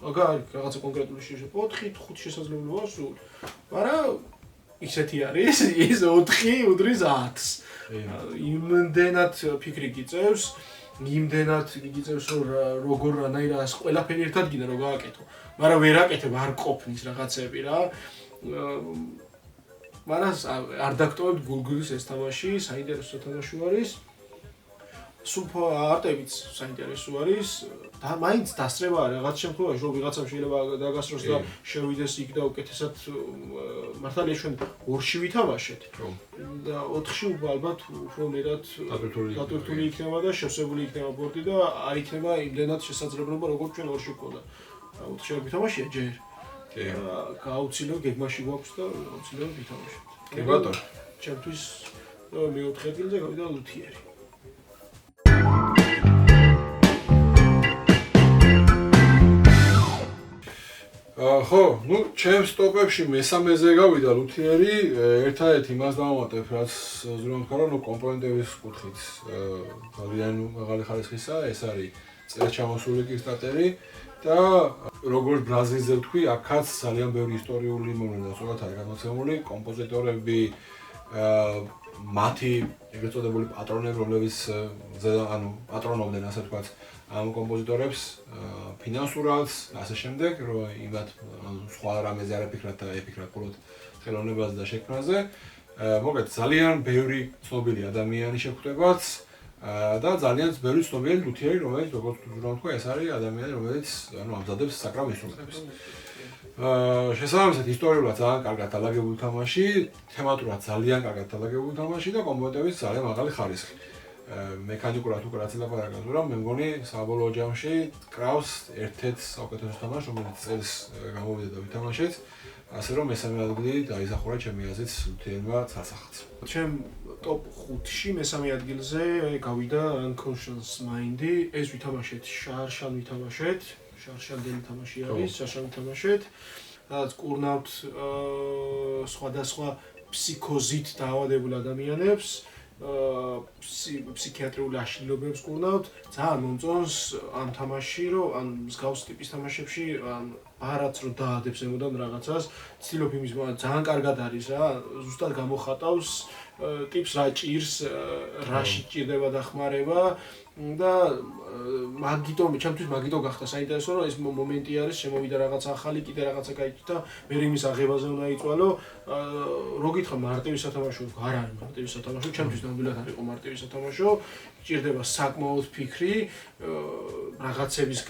აგარ რაღაცა კონკრეტული 4-5 შესაძლებლობაა სულ. მაგრამ ისეთი არის, ის 4 უდრის 10-ს. იმდენად ფიქრი გიწევს, იმდენად გიწევს, რომ როგორ რანაირად ყველაფერი ერთად გინდა რომ გააკეთო. მაგრამ ვერ აკეთებ, არ ყოფნის რაღაცები რა. მაგრამ არ დაგტოვებთ გულგულის ეს თამაში, საინტერესო თამაში არის. სულფა არტებიც საინტერესო არის და მაინც დასწრება რაღაც შემთხვევაში რომ ვიღაცამ შეიძლება დაგასროს და შევიდეს იქ და უკეთესად მართალია ჩვენ 2-ში ვითამაშეთ და 4-ში ალბათ უფრო მეტად დატვირთული იქნება და შევსებული იქნება ბორდი და არ იქნება იმდენად შესაძლებლობა როგორც ჩვენ 2-ში გქონდა. 4-ში არ ვითამაშია ჯერ. გაუცილებლად გეგმაში გვაქვს და აუცილებლად ვითამაშებთ. კი ბატონო. ჩემთვის მეოთხე ადგილზე გავიდა ლუთიერი. ხო, ну, ჩემს ტოპებში მესამეზე გავიდა ლუთიერი, ერთადერთი იმას დავამატებ, რაც ზრუნავ ვთქვა, რომ კომპონენტების კუთხით ძალიან მაღალი ხარისხისა, ეს არის წელჩამოსული კიკსტარტერი და როგორც ბრაზილზე ვთქვი, აქაც ძალიან ბევრი ისტორიული მომენტია, სწორად არის გამოცემული, კომპოზიტორები, მათი ეგრეთ წოდებული პატრონები, რომლებიც პატრონობდნენ, ასე ვთქვათ, ამ კომპოზიტორებს ფინანსურად, ასე შემდეგ, რომ იმათ სხვა რამეზე არ ეფიქრათ და ეფიქრათ მხოლოდ ხელოვნებაზე და შექმნაზე. მოკლედ, ძალიან ბევრი ცნობილი ადამიანი შეგვხვდებათ და ძალიან ბევრი ცნობილი ლუთიერი, რომელიც როგორც ვთქვა, ეს არის ადამიანი, რომელიც ამზადებს საკრავ ინსტრუმენტებს. შესაბამისად, ისტორიულად ძალიან კარგად დალაგებული თამაში, თემატურად ძალიან კარგად დალაგებული თამაში და კომპონენტების ძალიან მაღალი ხარისხი. მექანიკურად უკვე რაც ელაპარაკეთ, რომ მე მგონი საბოლოო ჯამში კრავს ერთ-ერთ საუკეთესო თამაშს, რომელიც წელს გამოვიდა და ვითამაშეთ, ასე რომ მესამე ადგილი დაისახურა ჩემი აზრით ლუთიერმა ცალსახად. ჩემ ტოპ 5-ში მესამე ადგილზე გავიდა Unconscious Mind-ი, ეს ვითამაშეთ შარშან ვითამაშეთ, შარშანდელი თამაში არის, შარშან ვითამაშეთ, რაც კურნავთ სხვადასხვა ფსიქოზით დაავადებულ ადამიანებს, ფსიქიატრიული აშლილობებს კურნავთ, ძალიან მომწონს ამ თამაში, რომ ან მსგავს ტიპის თამაშებში, ან არაც რომ დაადებს ემოდან რაღაცას, ცდილობ იმის ძალიან კარგად არის რა, ზუსტად გამოხატავს ტიპს რა ჭირს, რაში ჭირდება დახმარება და მაგიტომ ჩემთვის მაგიტო გახდა საინტერესო რომ ეს მომენტი არის შემოვიდა რაღაც ახალი კიდე რაღაცა გაიჭდა მე იმის აღებაზე უნდა იწვალო რო გითხრა მარტივი სათამაშო არ არის მარტივი სათამაშო ჩემთვის ნამდვილად არ იყო მარტივი სათამაშო ჭირდება საკმაოდ ფიქრი რაღაცების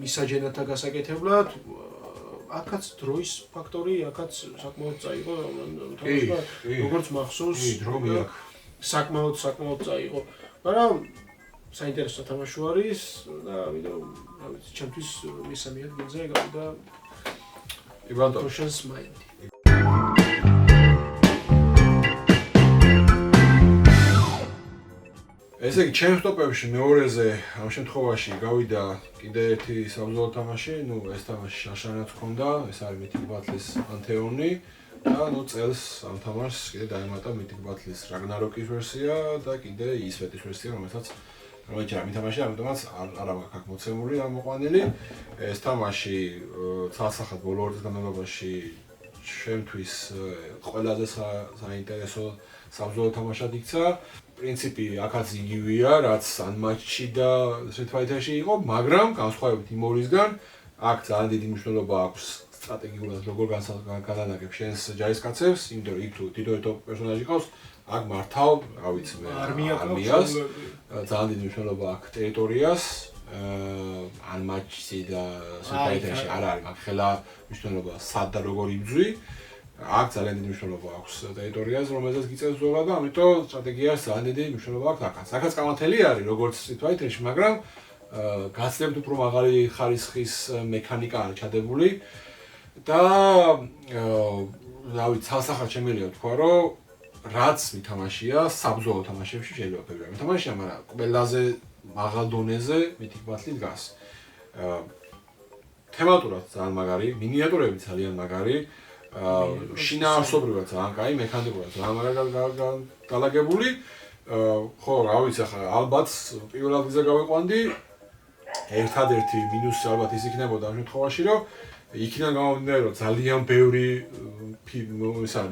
მისაჯენათა გასაკეთებლად აქაც დროის ფაქტორი აქაც საკმაოდ წაიღო თამაშმა როგორც მახსოვს საკმაოდ წაიღო მაგრამ საინტერესო თამაში არის და ამიტომ რა ვიცი ჩემთვის მესამე ადგილზე გავიდა Unconscious Mind. ესე იგი ჩემს ტოპებში მეორეზე ამ შემთხვევაში გავიდა კიდე ერთი საბრძოლო თამაში, ეს თამაში შაშანაც ჰქონდა, ეს არის Mythic Battles Pantheon-ი და წელს ამ თამაშს კიდე დაემატა Mythic Battles Ragnarok-ის ვერსია და კიდე ისვეთის ვერსია, რომელსაც რა მითამაში, ამიტომაც არ აქვს აქ მოცემული ამოყვანილი. ეს თამაში ცალსახად ბოლო ორ წლის განმავლობაში ჩემთვის ყველაზე საინტერესო საბრძოლო თამაშად იქცა. პრინციპი აქაც იგივეა, რაც Unmatched-ში და Street Fighter-ში იყო, მაგრამ განსხვავებით იმ ორისგან, აქ ძალიან დიდი მნიშვნელობა აქვს სტრატეგიულად როგორ განანაგებ შენს ჯარისკაცებს, იმიტომ რომ იქ თუ თითოეულ პერსონაჟი ყავს, აქ მართავ, რა ვიცი მე, არმიას, ძალიან დიდი მნიშვნელობა აქვს ტერიტორიას, Unmatched-ში და Street Fighter-ში არ არის, მაგ ხელა მნიშვნელობა სად და როგორ იბძვი. აქ ძალიან დიდი მნიშვნელობა აქვს ტერიტორიას, რომელზეც გიწევს ბრძოლა და ამიტომ სტრატეგიას ძალიან დიდი მნიშვნელობა აქვს აქაც. აქაც კამათელი არის, როგორც Street Fighter-ში, მაგრამ გაცლებთ უფრო მაღალი ხარისხის მექანიკა არის ჩადებული და რა ვიცი, ცალსახად შემიძლია ვთქვა, რომ რაც მითამაშია საბრძოლო თამაშებში შეიძლება ფერვია მითამაშია, მაგრამ ყველაზე მაღალ დონეზე Mythic Battle დგას. თემატურად ძალიან მაგარი, მინიატურები ძალიან მაგარი, შინაარსობრივად ძალიან კაი, მექანიკურად ძალიან მაგარი დალაგებული. ხო, რა ვიცი, ახლა ალბათ პირველ ადგილზე გავიყვანდი. ერთადერთი მინუსი ალბათ ის იქნებოდა ამ შემთხვევაში, რომ იქიდან გამომდინარე, რომ ძალიან ბევრი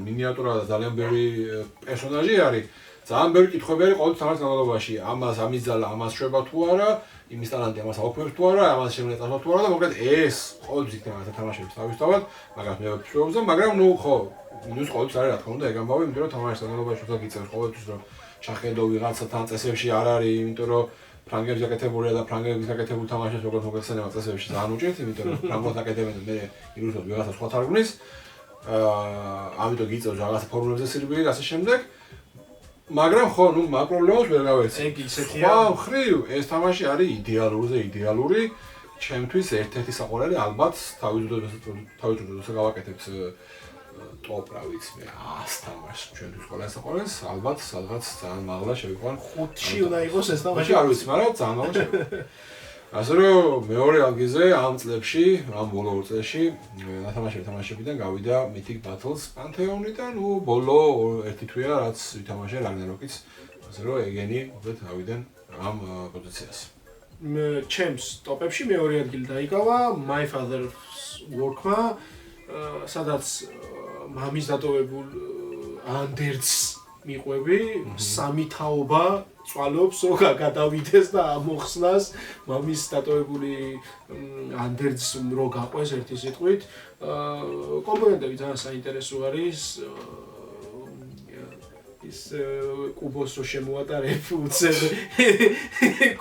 მინიატურა და ძალიან ბევრი პერსონაჟი არის. ძალიან ბევრი კითხვები არის ყოველ თამაშის განმავლობაში. ამის ძალა, ამას შვება თუ არა, იმის ტალანტი ამას აუქმებს თუ არა, ამას შემიძლია წასვლა თუ არა და მოკლედ ეს ყოველთვის იქნება ეს თამაშები თავისთავად, მაგას მე ვფიქრობ, მაგრამ ხო, მინუს ყოველთვის არის რა თქმა უნდა, ეგ ამბავი, იმიტომ რომ თამაშის განმავლობაში უნდა გიწევს ყოველთვის რომ ჩახედო ვიღაცა თან წესებში არ არის, იმიტომ რომ ფრანგების გაკეთებულია და ფრანგების გაკეთებული თამაშებს როგორც მოგეხსენება წესებში ძალიან უჭირთ, იმიტომ რომ ფრანგულად აკეთებენ მე ირუსულად ვიღაცა სხვა თარგმნის. ამიტომ გიწევს რაღაცა ფორმულებზე სირბილი და ასე შემდეგ. მაგრამ ხო, მაგ პრობლემას ვერ გავეცი. ეგ ისეთია. სხვა მხრივ, ეს თამაში არის იდეალური. ჩემთვის ერთ-ერთი საყვარელი ალბათ თავის დროზე გავაკეთებთ ტოპ რა ვიცი მე 100 თამაშს ჩვენთვის ყველასაყოლეს ალბათ სადღაც ძალიან მაღლა შევიყვან 5-ში უნდა იყოს ეს თამაში არ ვიცი მაგრამ ძალიან მაღლა შევიყვან ასე რომ მეორე ალგიზე ამ წლებში ამ ბოლო წლებში თამაშებიდან გავიდა Mythic Battles Pantheon-იდან ბოლო ერთი თვეა რაც ვითამაშე Ragnarok-იც ასე რომ ეგენი უბრალოდ ავიდან ამ პოზიციას ჩემს ტოპებში მეორე ადგილი დაიკავა My Father's Work-მა სადაც მამის დატოვებულ ანდერც მიყვები სამი თაობა წვალობს რომ გადავიდეს და ამოხსნას მამის დატოვებული ანდერც რო გაყვეს ერთი სიტყვით კომპონენტები ძალიან საინტერესო არის ის კუბოსო შემოატარებ უცებ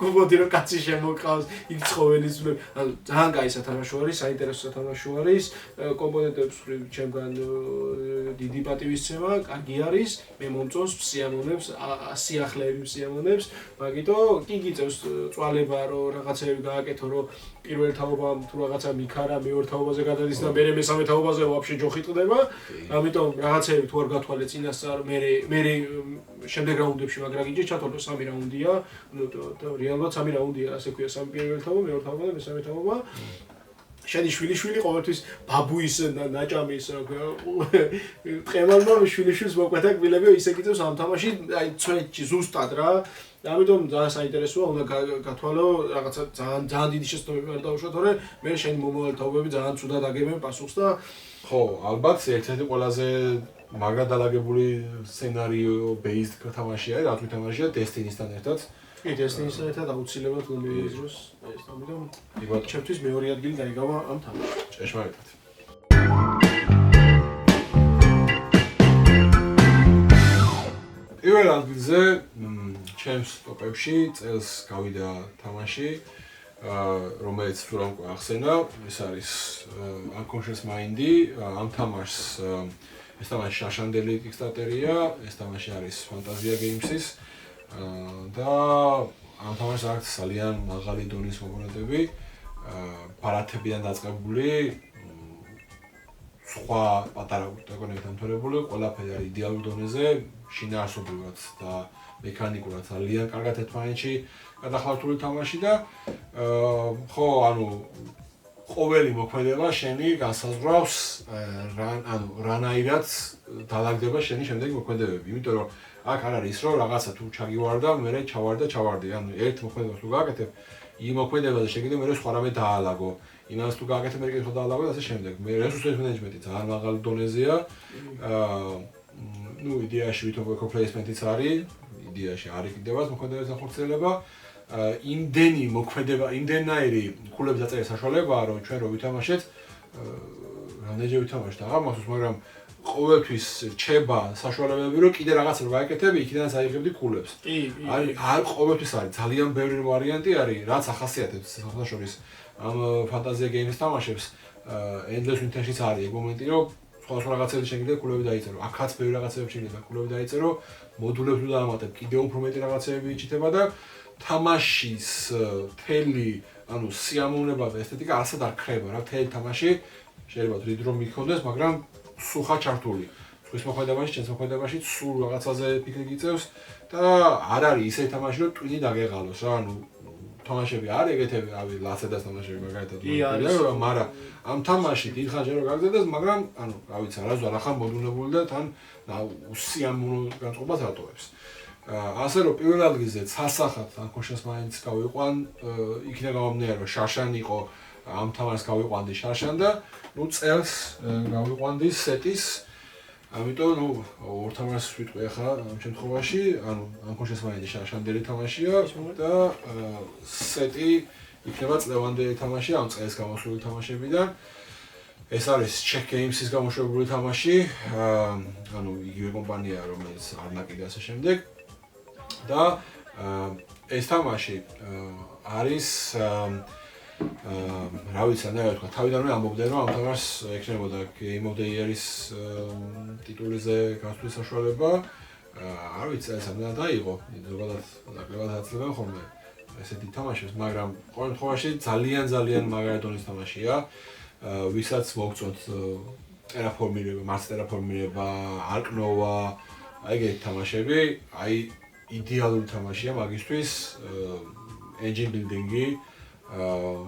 კუბოდი რო კაცი შემოყავს იქ ცხოველის ძვლები ანუ ძალიან კაი სათამაშო არის საინტერესო სათამაშო არის კომპონენტებს ჩემგან დიდი პატივისცემა კარგი არის მე მომწონს სიამოვნებს სიახლეები სიამოვნებს მაგიტო კი გიწევს წვალება რომ რაღაცები გააკეთო რომ პირველ თაობამ თუ რაღაცა მიქარა მეორე თაობაზე გადადის და მე მესამე თაობაზე ვაფშე ჯოხი ტყდება ამიტომ რაღაცები თუ არ გათვალე წინასწარ მე შემდეგ რაუნდებში მაგრა გიჯე ჩათვალე 3 რაუნდია ნუ რეალურად 3 რაუნდია ასე ქვია სამი პირველი თაობა მეორე თაობა და მესამე თაობა შენი შვილი ყოველთვის ბაბუის ნაჭამის რა ქვია ტყემალმა შვილიშვილს მოკვეთა კბილებიო ისე გიწევს ამ თამაში აი ცვეთში ზუსტად რა ამიტომ ძალიან საინტერესოა უნდა გათვალო რაღაცა ძალიან დიდი შეცდომები არ დავუშვათ თორე მე შენი მომავალი თაობები ძალიან ცუდად აგებენ პასუხს და ხო ალბათ ერთ-ერთი ყველაზე მაგრად დალაგებული სცენარიო based თამაშია რაც ვითამაშია Destiny-სთან ერთად კი Destiny-სთან ერთად აუცილებლად უნდა მიეძროს ეს ამიტომ ჩემთვის მეორე ადგილი დაიკავა ამ თამაშში ჭეშმარიტად პირველ ადგილზე ჩემს ტოპებში წელს გავიდა თამაში რომელიც თუ რომ ახსენა ეს არის Unconscious Mind-ი ამ თამაშს ეს თამაში შაშანდელი Kickstarter-ია ეს თამაში არის Fantasia Games-ის და ამ თამაშს აქვს ძალიან მაღალი დონის კომპონენტები პარათებიდან დაწყებული სხვა პატარა კომპონენტებთან თორებული ყველაფერი არის იდეალურ დონეზე შინაარსობრივად და მექანიკურად ძალიან კარგად ერთმანეთში გადახლართული თამაში და ხო ანუ ყოველი მოქმედება შენი განსაზღვრავს რანაირად დალაგდება შენი შემდეგი მოქმედებები იმიტომ რომ აქ არ არის რომ რაღაცა თუ ჩაგივარდა მე ჩავარდი ანუ ერთ მოქმედებას თუ გააკეთებ იმ მოქმედებაზე შეგიძლია მე სხვა რამე დაალაგო იმას თუ გააკეთებ მე კიდევ დაალაგო და ასე შემდეგ მე resource management-ი ძალიან მაღალი დონეზეა ну იდეაში ვითომ replacement-იც არის იდეაში არის კიდევაც მოქმედებების განხორციელება იმდენი მოქმედება იმდენაირი ქულების დაწერის საშუალებაა რომ ჩვენ რო ვითამაშეთ რამდენჯერ ვითამაშეთ აღარ მაგრამ ყოველთვის რჩება საშუალებები რომ კიდე რაღაცა რო გააკეთები იქიდან აიღებდი ქულებს არ ყოველთვის არის ძალიან ბევრი ვარიანტი არის რაც ახასიათებს სახელმწიფოს ამ Fantasia Games თამაშებს endless intention-იც არის ეგ მომენტი რომ სხვა რაღაცები შეგიძლია ქულები დაიწერო აქაც ბევრი რაღაცები შეგიძლია ქულები დაიწერო მოდულებს თუ დაამატებ კიდევ უფრო მეტი რაღაცები იჭდება და თამაშის თელი ანუ სიამოვნება და ესთეტიკა ასად არ ხრება რა თელი თამაში შეიძლება თვით რომ მიქონდეს მაგრამ სუხა ჩართული ხვის მოქმედებაში ჩემს მოქმედებაში სულ რაღაცაზე ფიქრი გიწევს და არ არის ისეთი თამაში რომ ტვინი დაგეღალოს რა ანუ თამაშები არის ეგეთები რავი ლაცედას თამაშები მაგალითად მაგრამ ამ თამაში დიდხანს ჯერ გაგზავნა მაგრამ ანუ რა ვიცი არასდროს არ ახარ მოდუნებული და თან უსიამოვნო განწყობას ატოვებს ასე რომ პირველ ადგილზე სასახად Unconscious Mind-ს გავიყვან იქნა გამომდინარე რომ შაშან იყო ამ თამაშს გავიყვანდი შაშან და ნუ წელს გავიყვანდი სეტის ამიტომ ნუ ორ თამაშს ვიტყვი ახლა ამ შემთხვევაში ანუ Unconscious Mind-ი შაშანდელი თამაშია და სეტი იქნება წლევანდელი თამაში ამ წელს გამოსული თამაშებიდან ეს არის Czech Games-ის გამოშვებული თამაში ანუ იგივე კომპანია რომელიც არნაკი და ასე შემდეგ და ეს თამაში არის რა ვიცი რა თქვა თავიდანვე ამბობდნენ რომ ამ თამაშს ექნებოდა Game of the Year-ის ტიტულიზე გასვლის საშუალება არ ვიცი ეს ამ დაიღო ზოგადად აცლებენ ხოლმე ესეთი თამაშებს მაგრამ ყოველ შემთხვევაში ძალიან მაგარი დონის თამაშია ვისაც მოგწონთ წერაფორმირება, მარს წერაფორმირება, არკნოვა, ეგეთი თამაშები, აი იდეალური თამაშია მაგისთვის, engine building-ი,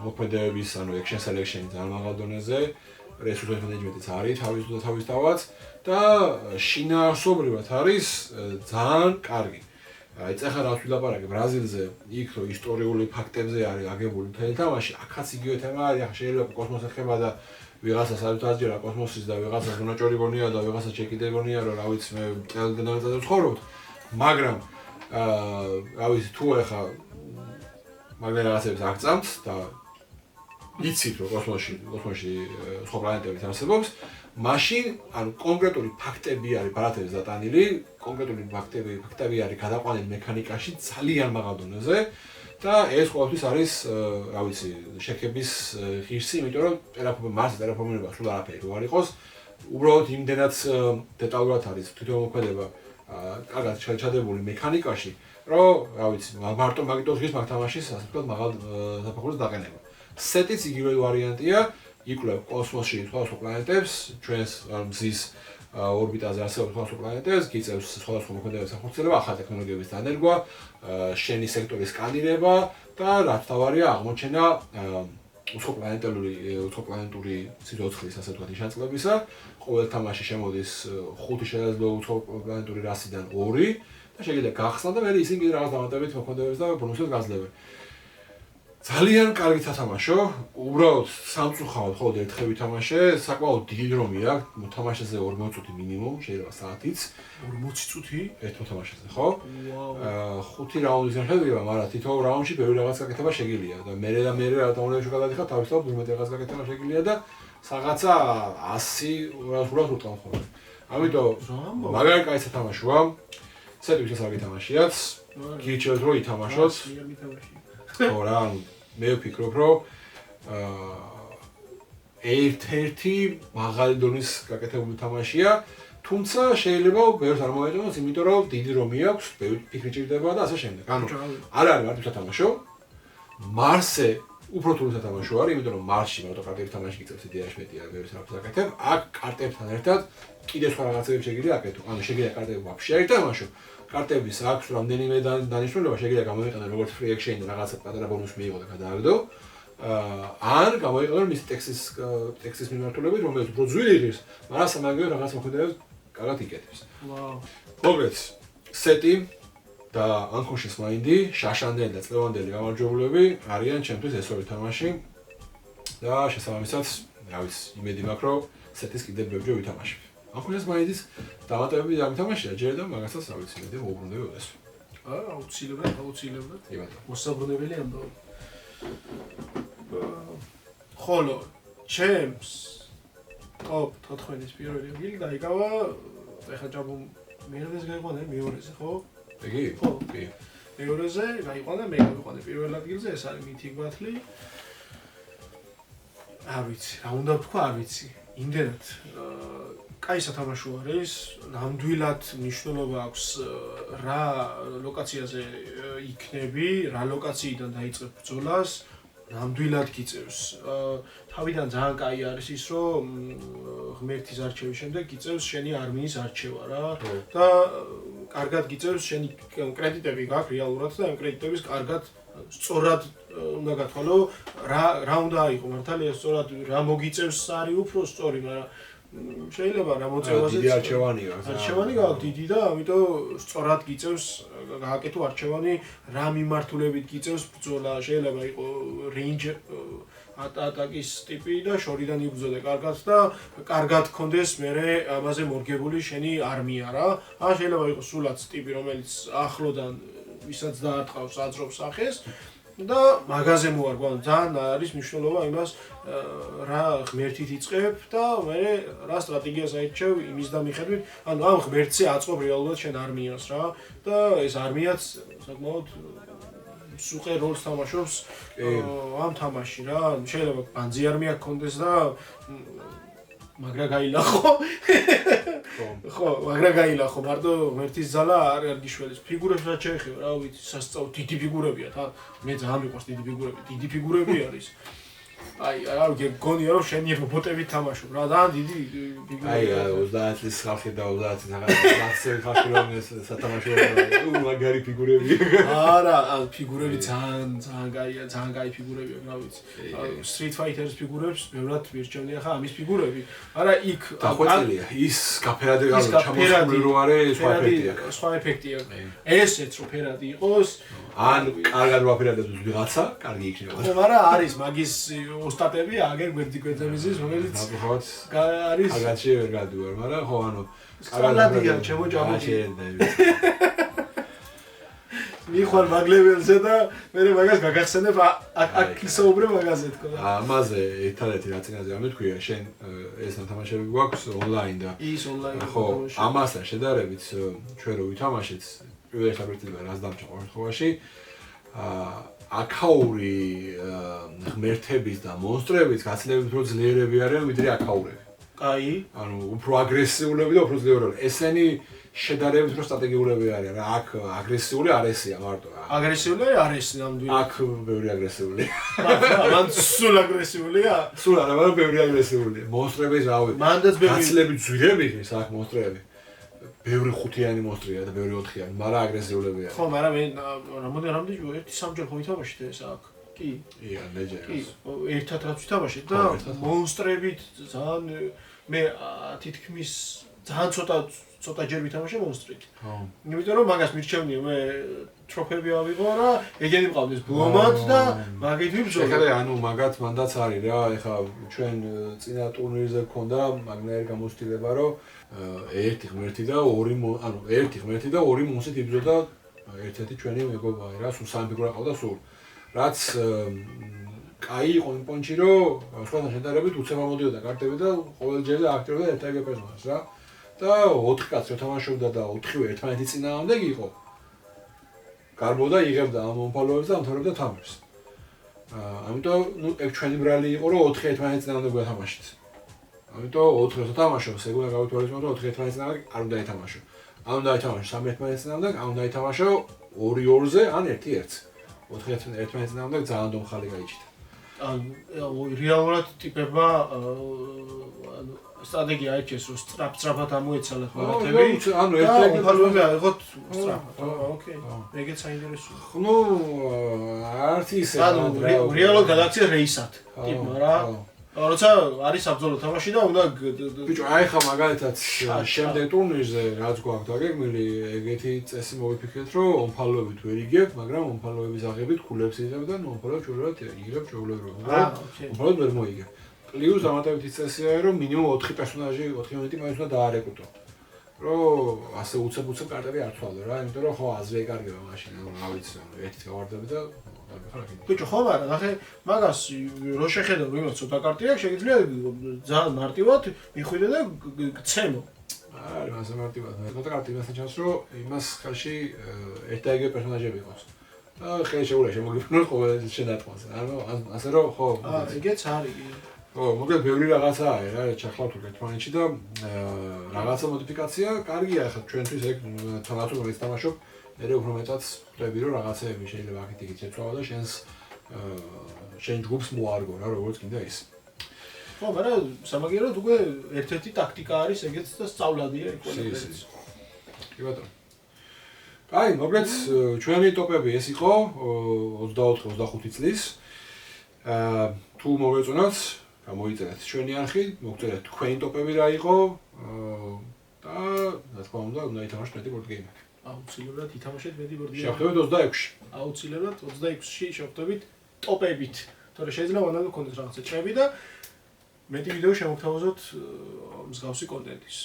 მოქმედებების, ანუ action selection-ი ძალიან მაღალ დონეზე, resource management-იც არის თავისთავად და შინაარსობრივად არის ძალიან კარგი. აი წეხა რაც ვილაპარაკე ბრაზილზე, იქ რო ისტორიული ფაქტებზე არის აგებული მთელი თამაში, აქაც იგივე თემა არის, ახლა შეიძლება კოსმოსს ეხება და ვიღაცას არ დაძიერა კოსმოსის და ვიღაცას მონაჭორი გონია და ვიღაცას ჩეკიდე გონია, რომ რა ვიცი მე წელდანაზე ვცხოვრობთ, მაგრამ რა ვიცი თუ ეხა მაგალითად რაღაცებს აღწამთ და იცით რომ კოსმოსში სხვა პლანეტებიც არსებობს, მაშინ ანუ კონკრეტული ფაქტები არის ბარათების დატანილი, კონკრეტული ფაქტები არის გადაყვანილი მექანიკაში ძალიან მაღალ დონეზე და ეს ყოველთვის არის, რა ვიცი, შექების ღირსი, იმიტომ რომ მარსის ტერაფორმირება სულ არაფერი რო არ იყოს, უბრალოდ იმდენად დეტალურად არის თვითმოქმედება კარგად ჩადებული მექანიკაში, რომ რა ვიცი, მარტო მაგიტოს ღირს მაგ თამაშის ასე ვთქვათ მაღალ საფეხურს დაყენება. სეტიც იგივე ვარიანტია, იკვლევ კოსმოსში სხვადასხვა პლანეტებს, ჩვენს მზის ორბიტაზე არსებობს სხვადასხვა პლანეტებს, გიწევს სხვადასხვა მოქმედებების ახორციელება, ახალი ტექნოლოგიების დანერგვა, შენი სექტორის სკანირება და რაც თავარია აღმოჩენა უცხოპლანეტური სიცოცხლის ასე ვთქვათ ნიშანწებებისა. ყოველ თამაში შემოდის 5 შესაძლო უცხოპლანეტური რასიდან 2 და შეიძლება გახსნა და მე ისინი კიდე რაღაც დამატებით მოქმედებებს და ბონუსებს გაძლევენ. ძალიან კარგი თამაშო, უბრალოდ სამწუხაროდ მხოლოდ ერთხელ ვითამაშე, საკმაოდ დიდი დრომი აქვს, მოთამაშეზე 40 წუთი მინიმუმ, შეიძლება საათიც. 40 წუთი? ერთ მოთამაშეზე, ხო? 5 რაუნდის განხილვა, მაგრამ თითოეულ რაუნდში ბევრი რაღაც გაკეთება შეგიძლია და მე რა დაუნებაში გადადიხარ, თავისთავად უმეტე რაღაც გაკეთება შეგიძლია და რაღაცა 100-200 უტყავ ხოლმე. ამიტომ მაგარი კაი სათამაშოა. სეტვიჩს არ გითამაშიათ. გირჩევთ რომ ითამაშოთ. ხო რა, მე ვფიქრობ, რომ ერთ-ერთი მაღალი დონის გაკეთებული თამაშია, თუმცა შეიძლება ბევრს არ მოეწონოს, იმიტომ რომ დიდი რომი აქვს, ბევრი ფიქრი ჭირდება და ასე შემდეგ. ანუ არ არის მარტო სათამაშო, მარსზე უფრო რთული სათამაშო არის, იმიტომ რომ მარსში მარტო კარტების თამაში გიწევს იდეაში მეტი არ ბევრს არაფერს აკეთებ, აქ კარტებთან ერთად კიდე სხვა რაღაცები შეგიძლია აკეთო. ანუ შეგიძლია კარტები ვაფშე არ ითამაშო. კარტების აქვს რამდენიმე დანიშნულება, შეგიძლია გამოიყენო როგორც free action რაღაცა პატარა ბონუსი მიიღო და გადააგდო. ან გამოიყენო მის ტექსტის მიმართულებით, რომელიც უფრო ძვირი ღირს, მაგრამ სამაგიერო რაღაც მოქმედებებს კარგად იკეთებს. ვაუ. მოგეთ, სეტი და Unconscious Mind-ი, შაშანდელი და წლევანდელი გამარჯვებულები არიან ჩემთვის ეს ორი თამაში და შესაბამისად, რა ვიცი, იმედი მაქვს, რომ სეტის კიდევ ბევრი ვითამაშებ. Unconscious Mind-ის დამატებები ამითამაშია, ჯერ და მაგასაც რა ვიცი, იმედი მოუბრუნდები ოდეს. აუცილებლად. მოსაბრუნებელი ამბავი. ხოლო ჩემს ტოპ 14-ის პირველი ადგილი დაიკავა, ეხლა ჯაბუ მეორეზე გაიყვანა, მეორეზე, ხო? იგი? ხო. კი. მეორეზე გაიყვანა, მე გავიყვანე პირველ ადგილზე, ეს არის Mythic Battle. არ ვიცი, რა უნდა ვთქვა, არ ვიცი. იმდენად კაი სათამაშო არის, ნამდვილად მნიშვნელობა აქვს რა ლოკაციაზე იქნები, რა ლოკაციიდან დაიწყებ ბრძოლას, ნამდვილად გიწევს. თავიდან ძალიან კაი არის ის, რომ ღმერთის არჩევის შემდეგ გიწევს შენი არმიის არჩევა რა და კარგად გიწევს შენი კრედიტები გაქვს რეალურად და ამ კრედიტების კარგად სწორად უნდა გათვალო რა უნდა აიღო მართალია სწორად რა მოგიწევს არის უფრო სწორი, მაგრამ შეიძლება რა მოწევაზე დიდი არჩევანია. არჩევანი გაქვს დიდი და ამიტომ სწორად გიწევს გააკეთო არჩევანი რა მიმართულებით გიწევს ბრძოლა, შეიძლება იყოს range ატაკის ტიპი და შორიდან იბრძოდე კარგად და კარგად გქონდეს მერე ამაზე მორგებული შენი არმია რა. ან შეიძლება იყოს სულაც ტიპი რომელიც ახლოდან ვისაც დაარტყავს აძრობს სახეს და მაგაზე მოარგვა, ძალიან არის მნიშვნელობა იმას რა ღმერთით იწყებ და მე რა სტრატეგიას აიჩევ იმის და მიხედვით, ანუ ამ ღმერთზე აწყობ რეალურად შენ არმიას რა და ეს არმიაც საკმაოდ სუყე როლს თამაშობს ამ თამაში რა, შეიძლება ბანძი არმია გქონდეს და მაგრა გაილახო. ხო, მაგრა გაილახო, მარტო ღმერთის ძალა არ გიშველის. ფიგურებს რაც შეეხება, რა ვიცი, სასწაულ დიდი ფიგურებია, თან მე ძალიან მიყვარს დიდი ფიგურები. დიდი ფიგურები არის. რა გონია რომ შენი რობოტები თამაშობ რა და დიდი აი 30 წლის ხალხი და 30 ნახევარი ხალხი რომ სათამაშო მაგარი ფიგურები არა ფიგურები ძალიან კაი ფიგურები აქვს რა ვიცი Street Fighter-ის фигурებს ბევრად მირჩევნია ხა ამის фигурები არა იქ დახვეწილია ის გაფერადი არ ჩამოსული რო არის სხვა ეფექტია ესეც რო ფერადი იყოს ან კარგად ვაფერადებს ვიღაცა კარგი იქნება ხო მაგრამ არის მაგის ოსტატები აგერ გვერდი გვერდემიზის რომელიც არის აგაცი ვერ გადუარ მაგრამ ხო ანუ კარგადია ჩემო ჯამში მიხვალ მაგლებელზე და მე მაგას გაგახსენებ აქ ისაუბრე მაგაზე თქო და ამაზე ერთადერთი რა წინაზე ამეთქვია შენ ეს თამაშები გვაქვს ონლაინ და ის ონლაინ ხო ამასთან შედარებით ჩვენ რო ვითამაშეთ პირველ ერთად რას დამჭა ყოველთხოვაში აკაური ღმერთების და მონსტრების გაცილებით უფრო ძლიერები არიან ვიდრე აკაურები. კაი. ანუ უფრო აგრესიულები და უფრო ძლიერები. ესენი შედარებით უფრო სტრატეგიულები არიან. რა აქ აგრესიული არ ესია მარტო. აგრესიული არ ესი ნამდვილად. აქ ბევრი აგრესიული. მან სულ აგრესიულია? სულ არა, მაგრამ ბევრი აგრესიული. მონსტრების რავი. მანდაც ბევრი გაცილებით ძვირები ის აქ მონსტრები. ბევრი ხუთიანი მონსტრია და ბევრი ოთხიანი, მაგრამ აგრესიულები არიან. ხო, მაგრამ მე რამდენი ერთი სამჯერ ხო ვითამაშეთ ეს აქ. კი. ია, მეჯერ. კი, ერთად რაც ვითამაშეთ და მონსტრებით ძალიან მე თითქმის ძალიან ცოტა ჯერ ვითამაშე მონსტრით. ხო. იმიტომ რომ მაგას მირჩევნია მე ტროფეები ავიღო რა, ეგენი მყავდეს ბლომად და მაგით ვიბრძოლე. ეხლა ანუ მაგათ მანდაც არის რა, ეხლა ჩვენ წინა ტურნირზე გქონდა მაგნაირი გამოცდილება რომ ერთი ღმერთი და ორი მონსტრით იბრძოდა ერთ-ერთი ჩვენი მეგობარი რა, სულ სამი ფიგურა ყავდა სულ. რაც კაი იყო იმ პონჩი რომ სხვათან შედარებით უცებ ამოდიოდა კარტები და ყოველ ჯერზე აქტიურობდა ერთ-ერთი პერსონაჟს რა. და 4 კაცი თამაშობდა და 4-ვე ერთმანეთი წინააღმდეგ იყო. გარბოდა იღებდა ამ მომფალოებს და ამთავრებდა თამაშს. ამიტომ ნუ ეგ ჩვენი ბრალი იყო რომ 4 ერთმანეთი წინააღმდეგ გათამაშეთ. ამიტომ 4-ს თამაშობ, ეგუნა გავითვალისწინოთ რომ 4 ერთმანეთი წინააღმდეგ არ უნდა ითამაშო. არ უნდა ითამაშო 3 ერთმანეთი წინააღმდეგ, არ უნდა ითამაშო 2-2-ზე ან 1-1-ზე. 4 ერთმანეთი წინააღმდეგ ძალიან დომხალი გაიჭიდა. ანუ რეალურად ტიპებმა სტრატეგია აიჩეს რომ სწრაფად ამოეცალათ მონათები. ანუ ერთ-ერთი ფალოები აიღოთ სწრაფად. ოკეი. ეგეც საინტერესოა. ნუ არც ისე ანუ რეალურად გადააქცია რეისად. ტიპმა რა. როცა არის საბრძოლო თამაში და უნდა ბიჭო აი ხა მაგალითად შემდეგ ტურნირზე რაც გვაქვს დაგეგმილი ეგეთი წესი მოვიფიქრეთ რომ ონფალოებით ვერ იგებ მაგრამ ონფალოების აღებით ქულებს იღებ და ონფალოებს ჩვეულებრივ იგებ ჩვეულებრივ ონფალოებს ვერ მოიგებ პლუს ამათებით ის წესია რომ მინიმუმ 4 პერსონაჟი 4 უნიტი მაინც უნდა დაარეკუტო რომ ასე უცებ კარტები არ თვალო რა იმიტომ რომ ხო აზრი ეკარგება მაშინ რა ვიცი ერთით გავარდები და ბიჭო ხო მაგრამ ახე მაგას რო შეხედავ რომ იმას ცოტა კარტი აქვს შეიძლება ძალიან მარტივად მიხვიდე და გცემო არა მასე მარტივად ცოტა კარტი იმასთან ჩანს რომ იმას ხელში ერთ-ერთი პერსონაჟები იყოს და ხელი შეულა შემოგიფრინოს ყოველ შენატყვას ანუ ასე რომ ხო ეგეც არის ხო მოკლედ ბევრი რაღაცაა რა ჩახლავთ ერთმანეთში და რაღაცა მოდიფიკაცია კარგია ხა ჩვენთვის ეგ თამაშობ რომ თამაშობ მე უფრო მეტად ხვდები რომ რაღაცეები შეიძლება აქეთ-იქით შეცვალო და შენ ჯგუფს მოარგო რა როგორც კიდე ის. ხო, მაგრამ სამაგიეროდ უკვე ერთ-ერთი ტაქტიკა არის ეგეც და სწავლადია იქ ყველაფერიც. კი ბატონო. კაი, მოკლედ ჩვენი ტოპები ეს იყო 24-25 წლის. თუ მოგეწონათ, გამოიწერეთ ჩვენი არხი, მოგწერეთ თქვენი ტოპები რა იყო და რა თქმა უნდა ითამაშოთ მეტი ბორდ გეიმები. აუცილებლად ითამაშეთ მეტი ბორდ გეიმები. შევხვდებით 26-ში. აუცილებლად 26-ში შევხვდებით ტოპებით. თორე შეიძლება ვანალო კონტენტს რაღაცა ჭრები და მეტი ვიდეო შემოგთავაზოთ მსგავსი კონტენტის.